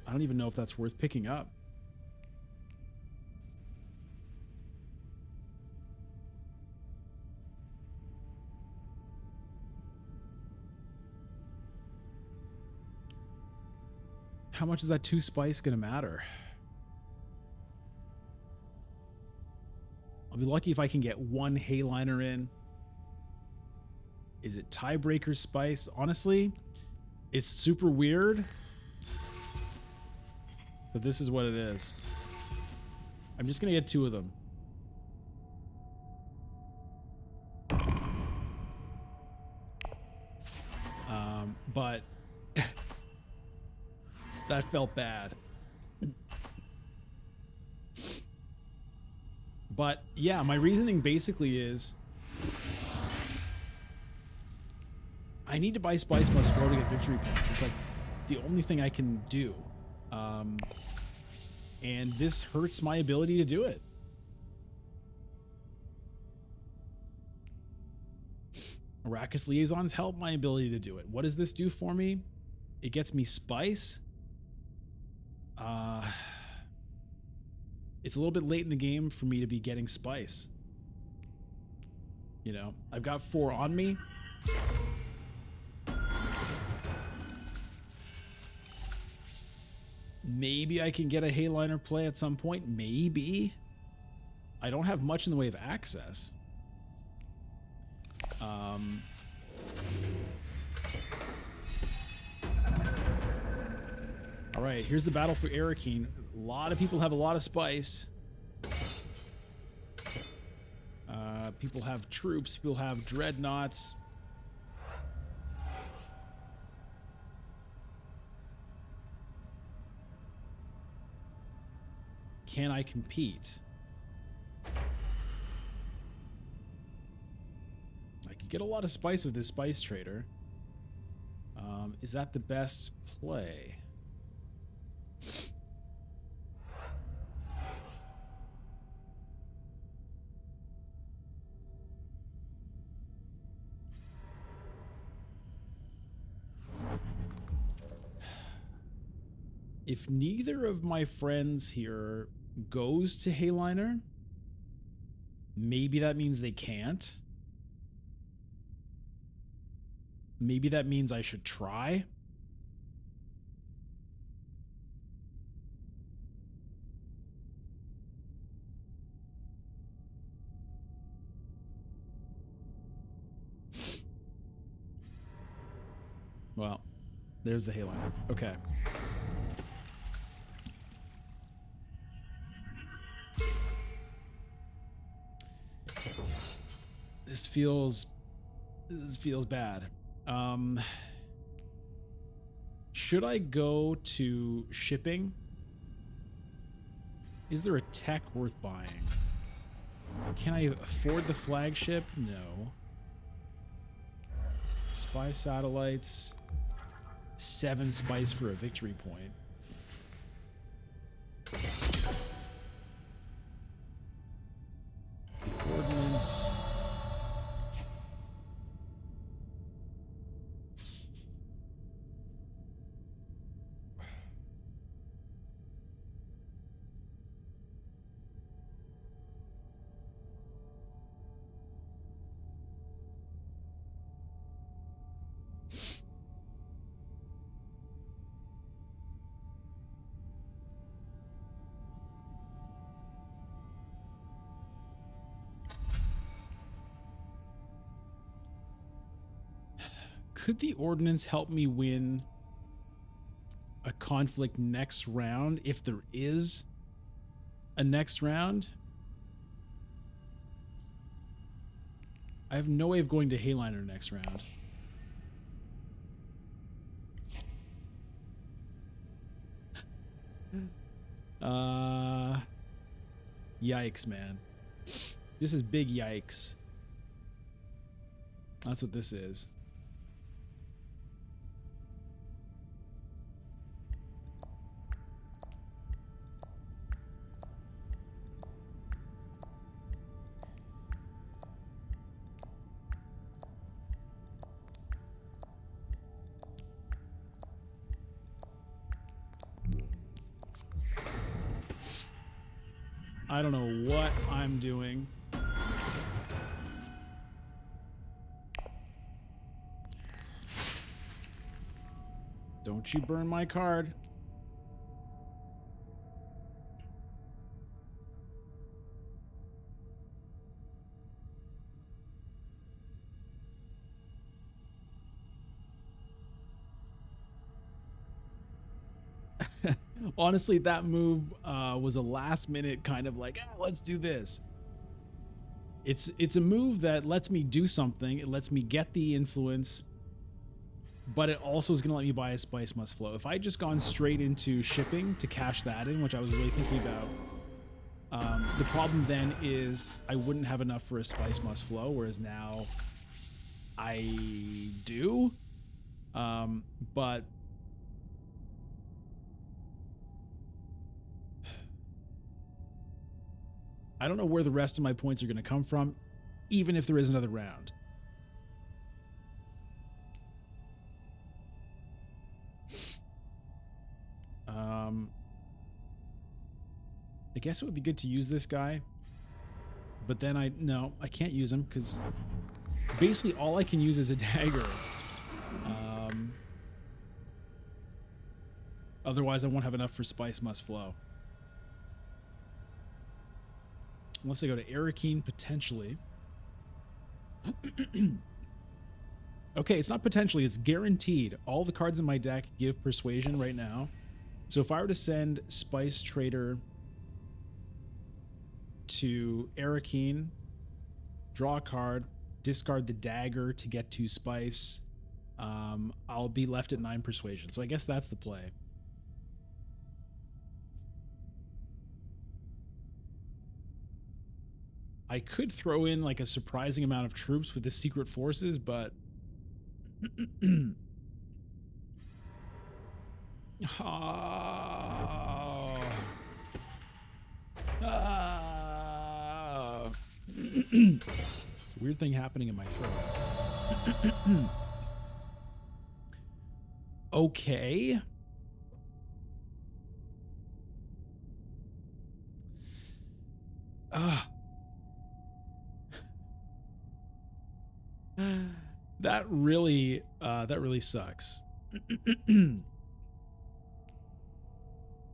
I don't even know if that's worth picking up. How much is that 2 spice going to matter? I'll be lucky if I can get 1 Hayliner in. Is it tiebreaker spice? Honestly, it's super weird. But this is what it is. I'm just going to get 2 of them. But that felt bad. But yeah, my reasoning basically is I need to buy Spice Must Flow to get victory points. It's like the only thing I can do. And this hurts my ability to do it. Arrakis Liaisons help my ability to do it. What does this do for me? It gets me Spice. It's a little bit late in the game for me to be getting Spice. You know, I've got 4 on me. Maybe I can get a Hayliner play at some point. Maybe. I don't have much in the way of access. All right, here's the battle for Arakeen. A lot of people have a lot of spice. People have troops. People have dreadnoughts. Can I compete? I could get a lot of spice with this spice trader. Is that the best play? If neither of my friends here goes to Hayliner, maybe that means they can't. Maybe that means I should try. Well, there's the Hayliner. Okay. This feels bad. Should I go to shipping? Is there a tech worth buying? Can I afford the flagship? No. Spy satellites. 7 spice for a victory point. Ordnance. Could the ordnance help me win a conflict next round if there is a next round? I have no way of going to Hayliner next round. Yikes, man. This is big yikes. That's what this is. I don't know what I'm doing. Don't you burn my card. Honestly, that move was a last minute kind of like, let's do this. It's a move that lets me do something. It lets me get the influence, but it also is going to let me buy a Spice Must Flow. If I had just gone straight into shipping to cash that in, which I was really thinking about, the problem then is I wouldn't have enough for a Spice Must Flow, whereas now I do. But I don't know where the rest of my points are going to come from, even if there is another round. I guess it would be good to use this guy, but then I can't use him because basically all I can use is a dagger. Otherwise, I won't have enough for Spice Must Flow. Unless I go to Arakeen, potentially. Okay, it's not potentially, it's guaranteed. All the cards in my deck give Persuasion right now. So if I were to send Spice Trader to Arakeen, draw a card, discard the dagger to get 2 Spice, I'll be left at 9 Persuasion. So I guess that's the play. I could throw in like a surprising amount of troops with the secret forces, but weird thing happening in my throat. Okay. That really sucks.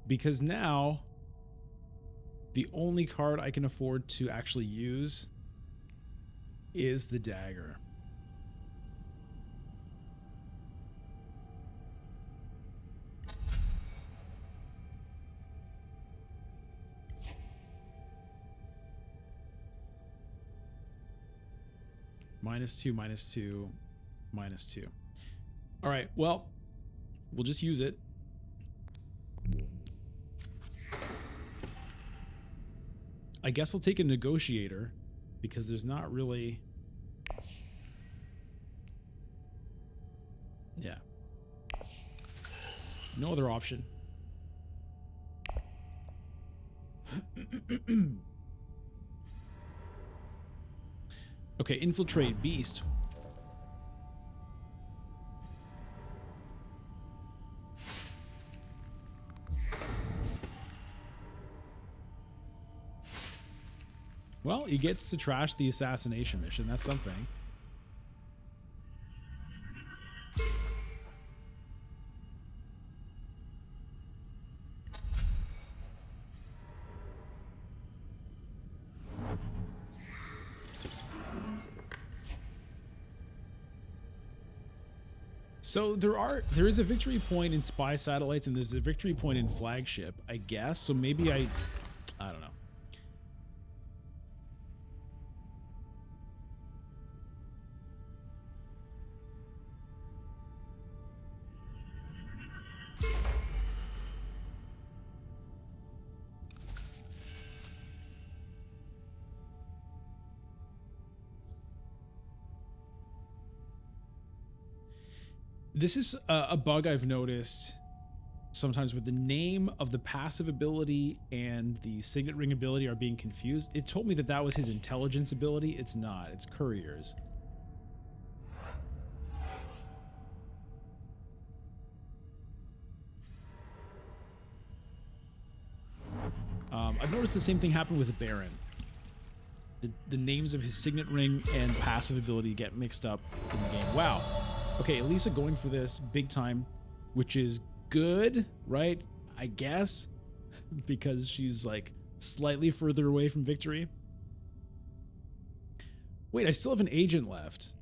Because now the only card I can afford to actually use is the dagger. -2, -2, -2. All right, well, we'll just use it. I guess I'll take a negotiator because there's not really... Yeah. No other option. Okay, infiltrate beast. Well, he gets to trash the assassination mission. That's something. So there is a victory point in spy satellites and there's a victory point in flagship, I guess. So maybe I don't know. This is a bug I've noticed sometimes with the name of the passive ability and the signet ring ability are being confused. It told me that that was his intelligence ability. It's not. It's couriers. I've noticed the same thing happen with the Baron. The names of his signet ring and passive ability get mixed up in the game. Wow. Okay, Elisa going for this big time, which is good, right? I guess, because she's like slightly further away from victory. Wait, I still have an agent left.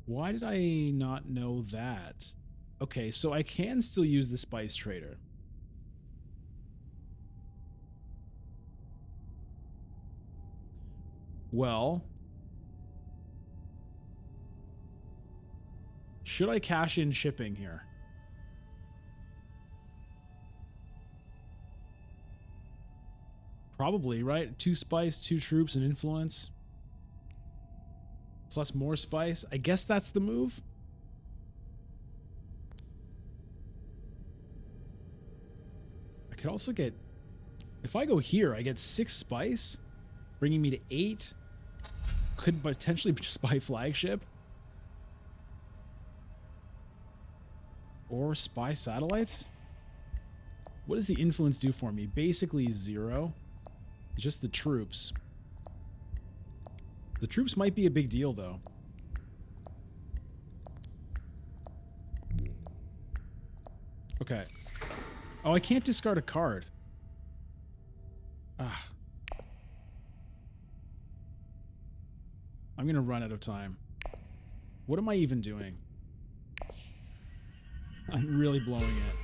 Why did I not know that? Okay, so I can still use the spice trader. Well, should I cash in shipping here? Probably, right? 2 spice, 2 troops, and influence. Plus more spice. I guess that's the move. I could also get... If I go here, I get 6 spice, bringing me to 8. Could potentially just buy flagship. Or spy satellites? What does the influence do for me? Basically 0. Just the troops. The troops might be a big deal, though. Okay. Oh, I can't discard a card. Ah. I'm gonna run out of time. What am I even doing? I'm really blowing it.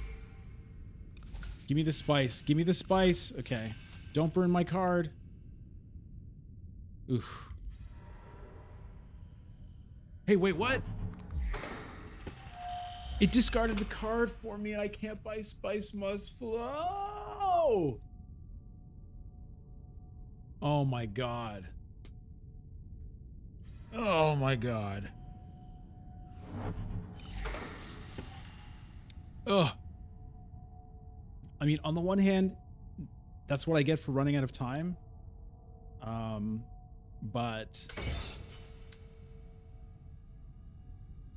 Give me the spice. Give me the spice. Okay. Don't burn my card. Oof. Hey, wait, what? It discarded the card for me and I can't buy Spice Must Flow. Oh my god. Oh my god. Ugh. I mean, on the one hand, that's what I get for running out of time. But...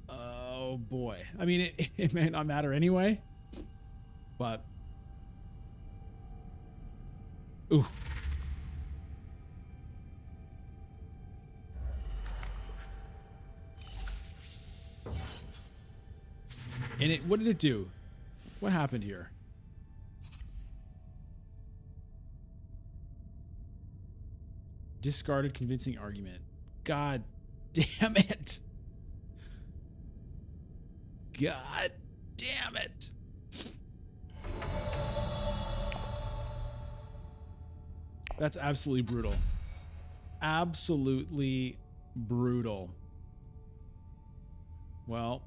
Oh boy. I mean, it may not matter anyway. But... Ooh. And it, what did it do? What happened here? Discarded convincing argument. God damn it. God damn it. That's absolutely brutal. Absolutely brutal. Well,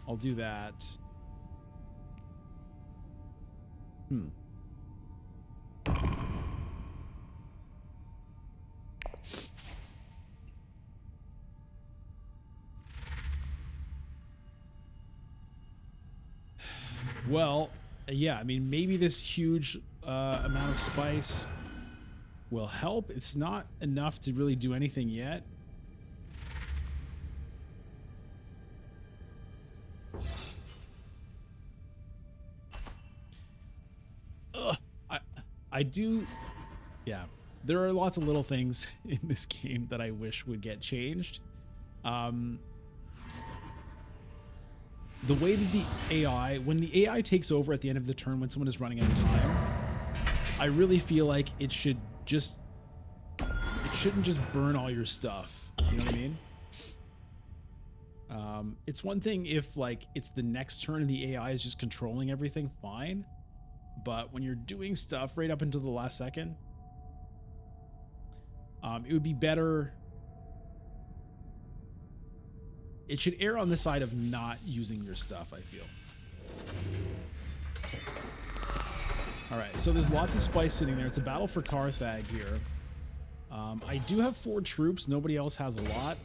I'll do that. Well, yeah, I mean, maybe this huge amount of spice will help. It's not enough to really do anything yet. I do, yeah, there are lots of little things in this game that I wish would get changed. The way that the AI, when the AI takes over at the end of the turn when someone is running out of time, I really feel like it should just shouldn't just burn all your stuff. You know what I mean? It's one thing if like it's the next turn and the AI is just controlling everything, fine. But when you're doing stuff right up until the last second, it would be better. It should err on the side of not using your stuff, I feel. All right, so there's lots of spice sitting there. It's a battle for Carthag here. I do have 4 troops. Nobody else has a lot.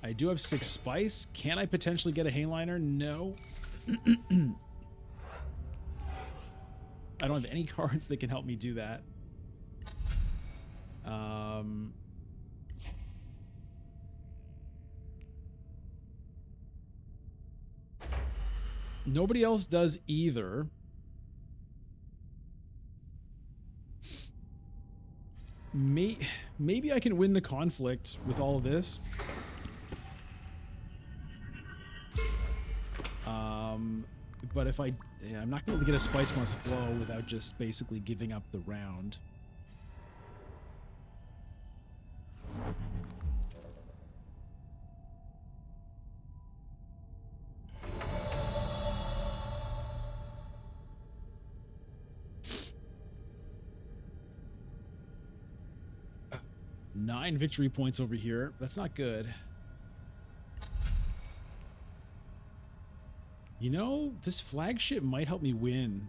I do have 6 spice. Can I potentially get a Hayliner? No. I don't have any cards that can help me do that. Nobody else does either. Maybe I can win the conflict with all of this. But if I'm not going to get a Spice Must Flow without just basically giving up the round. Nine victory points over here. That's not good. You know, this flagship might help me win.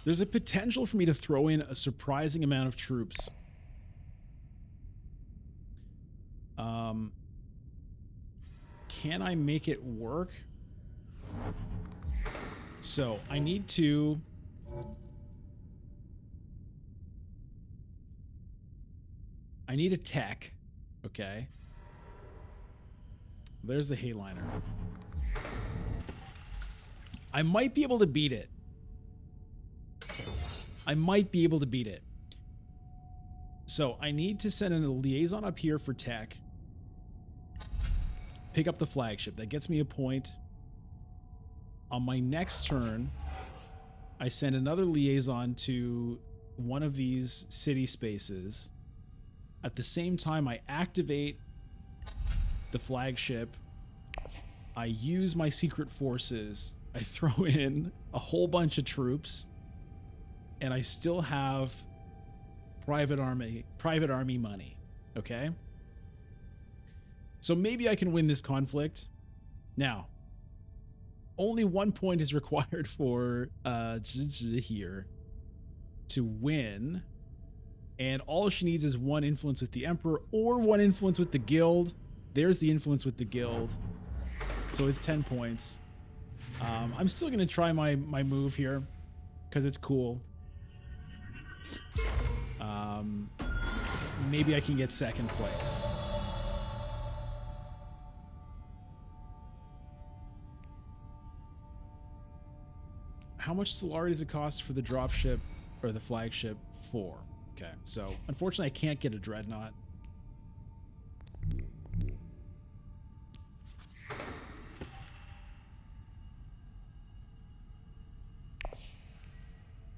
There's a potential for me to throw in a surprising amount of troops. Can I make it work? So I need to... I need a tech. Okay. There's the Hayliner. I might be able to beat it. I might be able to beat it. So I need to send in a liaison up here for tech. Pick up the flagship. That gets me a point. On my next turn, I send another liaison to one of these city spaces. At the same time, I activate the flagship. I use my secret forces. I throw in a whole bunch of troops. And I still have private army money. Okay? So maybe I can win this conflict. Now, only 1 point is required for here to win. And all she needs is 1 influence with the Emperor or 1 influence with the Guild. There's the influence with the Guild. So it's 10 points. I'm still going to try my move here because it's cool. Maybe I can get 2nd place. How much Solari does it cost for the dropship or the flagship? 4. Okay, so unfortunately I can't get a Dreadnought.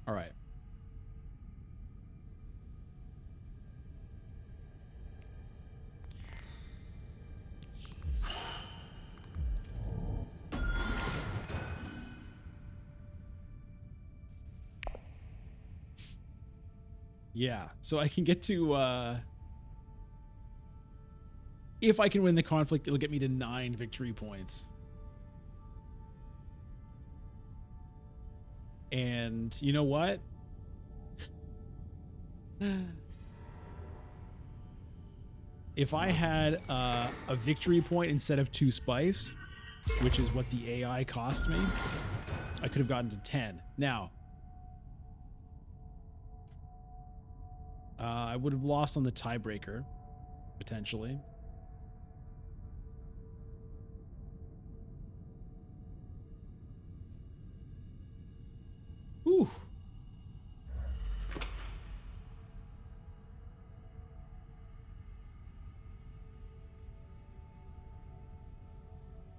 All right. Yeah, so I can get to, if I can win the conflict, it'll get me to 9 victory points. And you know what? If I had a victory point instead of 2 spice, which is what the AI cost me, I could have gotten to 10. Now, I would have lost on the tiebreaker, potentially.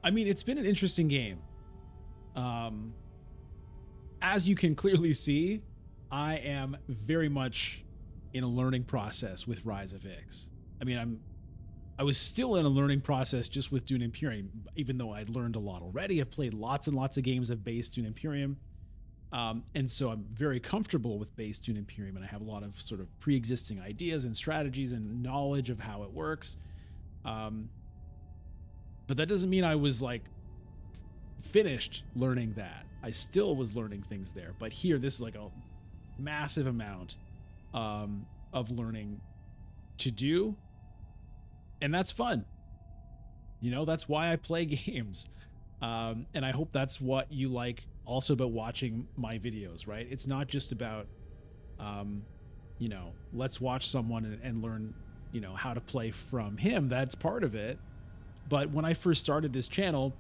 I mean, it's been an interesting game. As you can clearly see, I am very much in a learning process with Rise of Ix. I mean, I was still in a learning process just with Dune Imperium, even though I'd learned a lot already. I've played lots and lots of games of base Dune Imperium. And so I'm very comfortable with base Dune Imperium, and I have a lot of sort of pre-existing ideas and strategies and knowledge of how it works. But that doesn't mean I was like finished learning that. I still was learning things there. But here, this is like a massive amount of learning to do. And that's fun. You know, that's why I play games. And I hope that's what you like also about watching my videos, right? It's not just about, you know, let's watch someone and learn, you know, how to play from him. That's part of it. But when I first started this channel,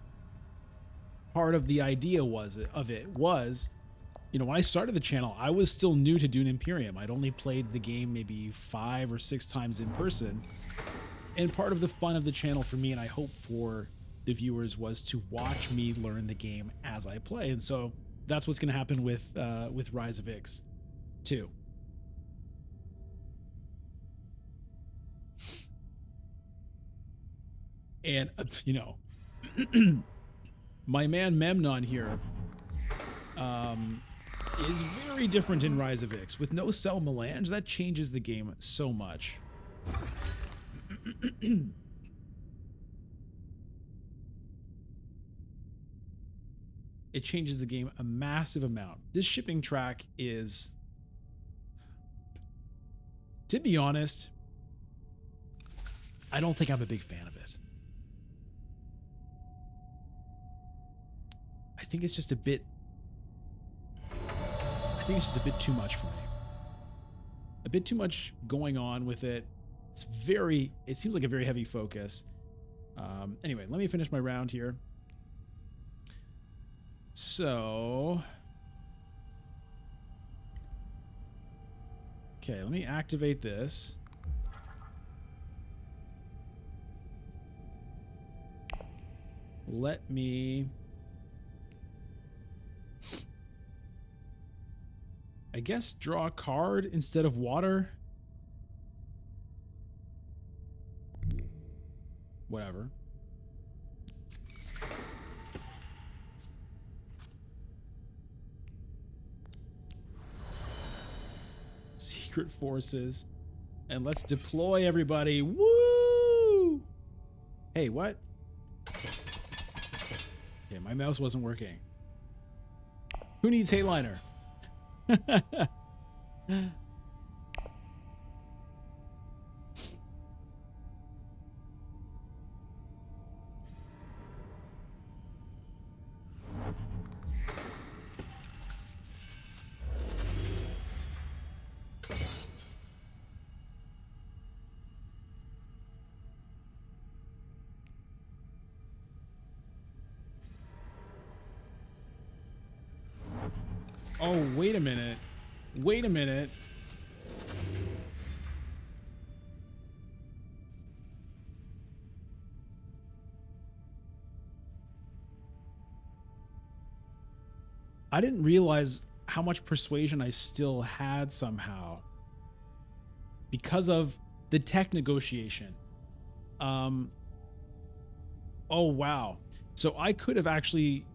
part of the idea was, you know, when I started the channel, I was still new to Dune Imperium. I'd only played the game maybe 5 or 6 times in person. And part of the fun of the channel for me, and I hope for the viewers, was to watch me learn the game as I play. And so that's what's going to happen with Rise of Ix 2. And, you know, my man Memnon here is very different in Rise of Ix. With no cell melange, that changes the game so much. It changes the game a massive amount. This shipping track is, to be honest, I don't think I'm a big fan of it. I think it's just a bit too much for me. A bit too much going on with it. It seems like a very heavy focus. Anyway, let me finish my round here. So, okay, let me activate this. Let me, I guess, draw a card instead of water. Whatever. Secret forces. And let's deploy everybody. Woo! Hey, what? Yeah, my mouse wasn't working. Who needs Hayliner? Oh, wait a minute. Wait a minute. I didn't realize how much persuasion I still had somehow because of the tech negotiation. Oh, wow. So I could have actually,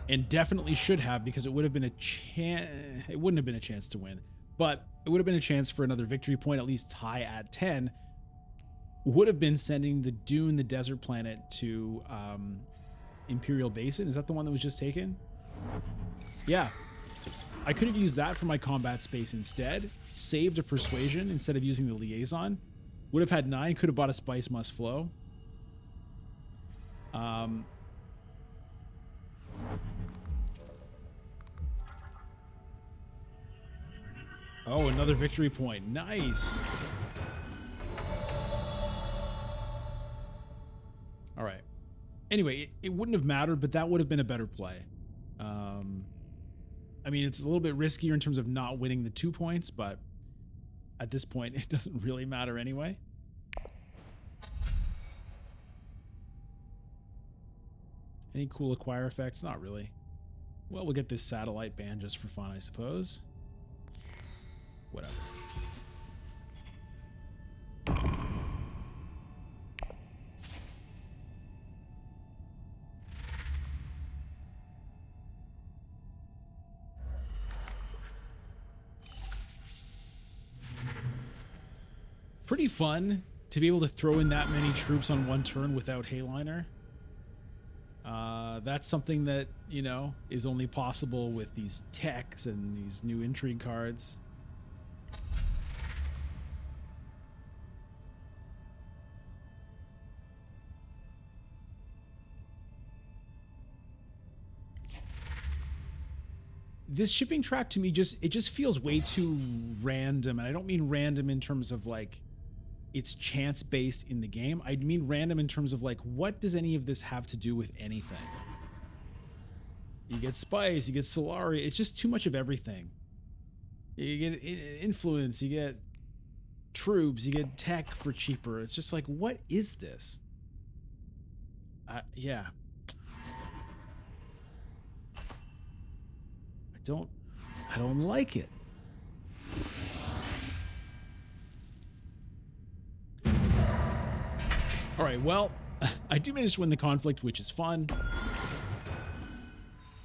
and definitely should have, because it would have been a chance. It wouldn't have been a chance to win, but it would have been a chance for another victory point, at least tie at 10. Would have been sending the Dune, the desert planet, to Imperial Basin. Is that the one that was just taken? Yeah. I could have used that for my combat space instead. Saved a persuasion instead of using the liaison. Would have had 9. Could have bought a spice must flow. Oh, another victory point. Nice. All right. Anyway, it wouldn't have mattered, but that would have been a better play. I mean, it's a little bit riskier in terms of not winning the 2 points, but at this point, it doesn't really matter anyway. Any cool acquire effects? Not really. Well, we'll get this satellite band just for fun, I suppose. Whatever. Pretty fun to be able to throw in that many troops on one turn without Hayliner. That's something that, you know, is only possible with these techs and these new intrigue cards. This shipping track to me just feels way too random, and I don't mean random in terms of like it's chance based in the game. I mean random in terms of like, what does any of this have to do with anything? You get spice, you get Solari. It's just too much of everything. You get influence, you get troops, you get tech for cheaper. It's just like, what is this? Yeah. I don't like it. All right, well, I do manage to win the conflict, which is fun.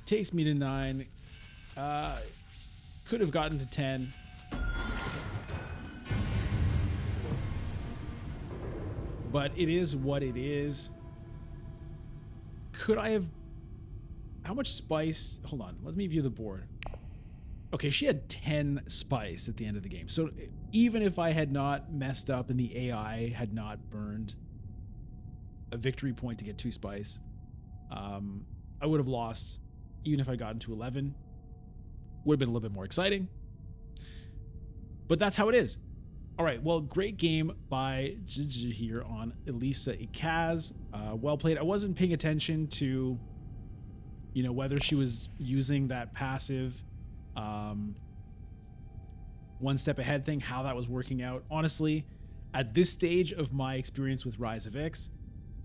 Takes me to 9. Could have gotten to 10. But it is what it is. Could I have... How much spice? Hold on, let me view the board. Okay, she had 10 spice at the end of the game. So even if I had not messed up and the AI had not burned a victory point to get 2 spice, I would have lost. Even if I got into 11, would have been a little bit more exciting. But that's how it is. All right, well, great game by Jiji here on Elisa Ikaz. Well played. I wasn't paying attention to, you know, whether she was using that passive one step ahead thing, how that was working out. Honestly, at this stage of my experience with Rise of X,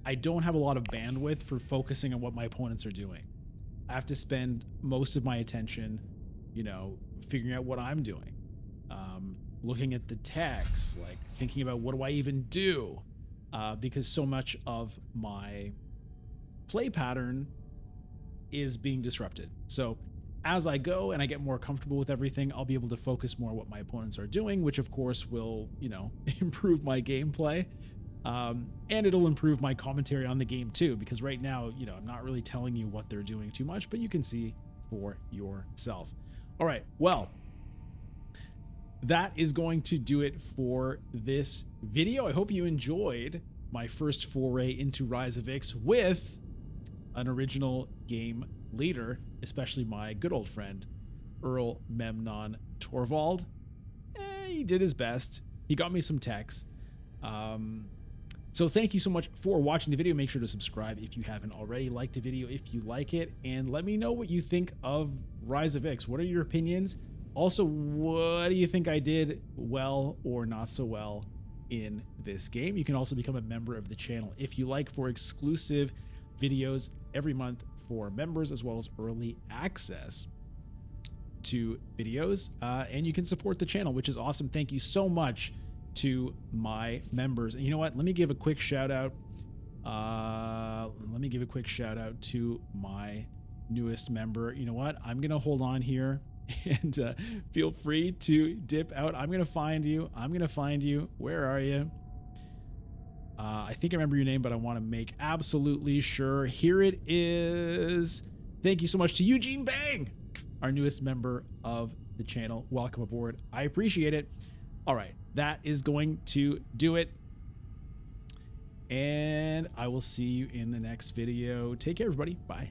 I don't have a lot of bandwidth for focusing on what my opponents are doing. I have to spend most of my attention, you know, figuring out what I'm doing. Looking at the text, like thinking about what do I even do? Because so much of my play pattern is being disrupted. So as I go and I get more comfortable with everything, I'll be able to focus more on what my opponents are doing, which of course will, you know, improve my gameplay. And it'll improve my commentary on the game too, because right now, you know, I'm not really telling you what they're doing too much, but you can see for yourself. All right, well, that is going to do it for this video. I hope you enjoyed my first foray into Rise of X with an original game leader, especially my good old friend, Earl Memnon Torvald. He did his best. He got me some techs. So thank you so much for watching the video. Make sure to subscribe if you haven't already. Like the video if you like it, and let me know what you think of Rise of X. What are your opinions? Also, what do you think I did well or not so well in this game? You can also become a member of the channel if you like, for exclusive videos every month for members, as well as early access to videos. And you can support the channel, which is awesome. Thank you so much to my members. And you know what? Let me give a quick shout out. Let me give a quick shout out to my newest member. You know what? I'm going to hold on here and feel free to dip out. I'm going to find you. I'm going to find you. Where are you? I think I remember your name, but I want to make absolutely sure. Here it is. Thank you so much to Eugene Bang, our newest member of the channel. Welcome aboard. I appreciate it. All right, that is going to do it. And I will see you in the next video. Take care, everybody. Bye.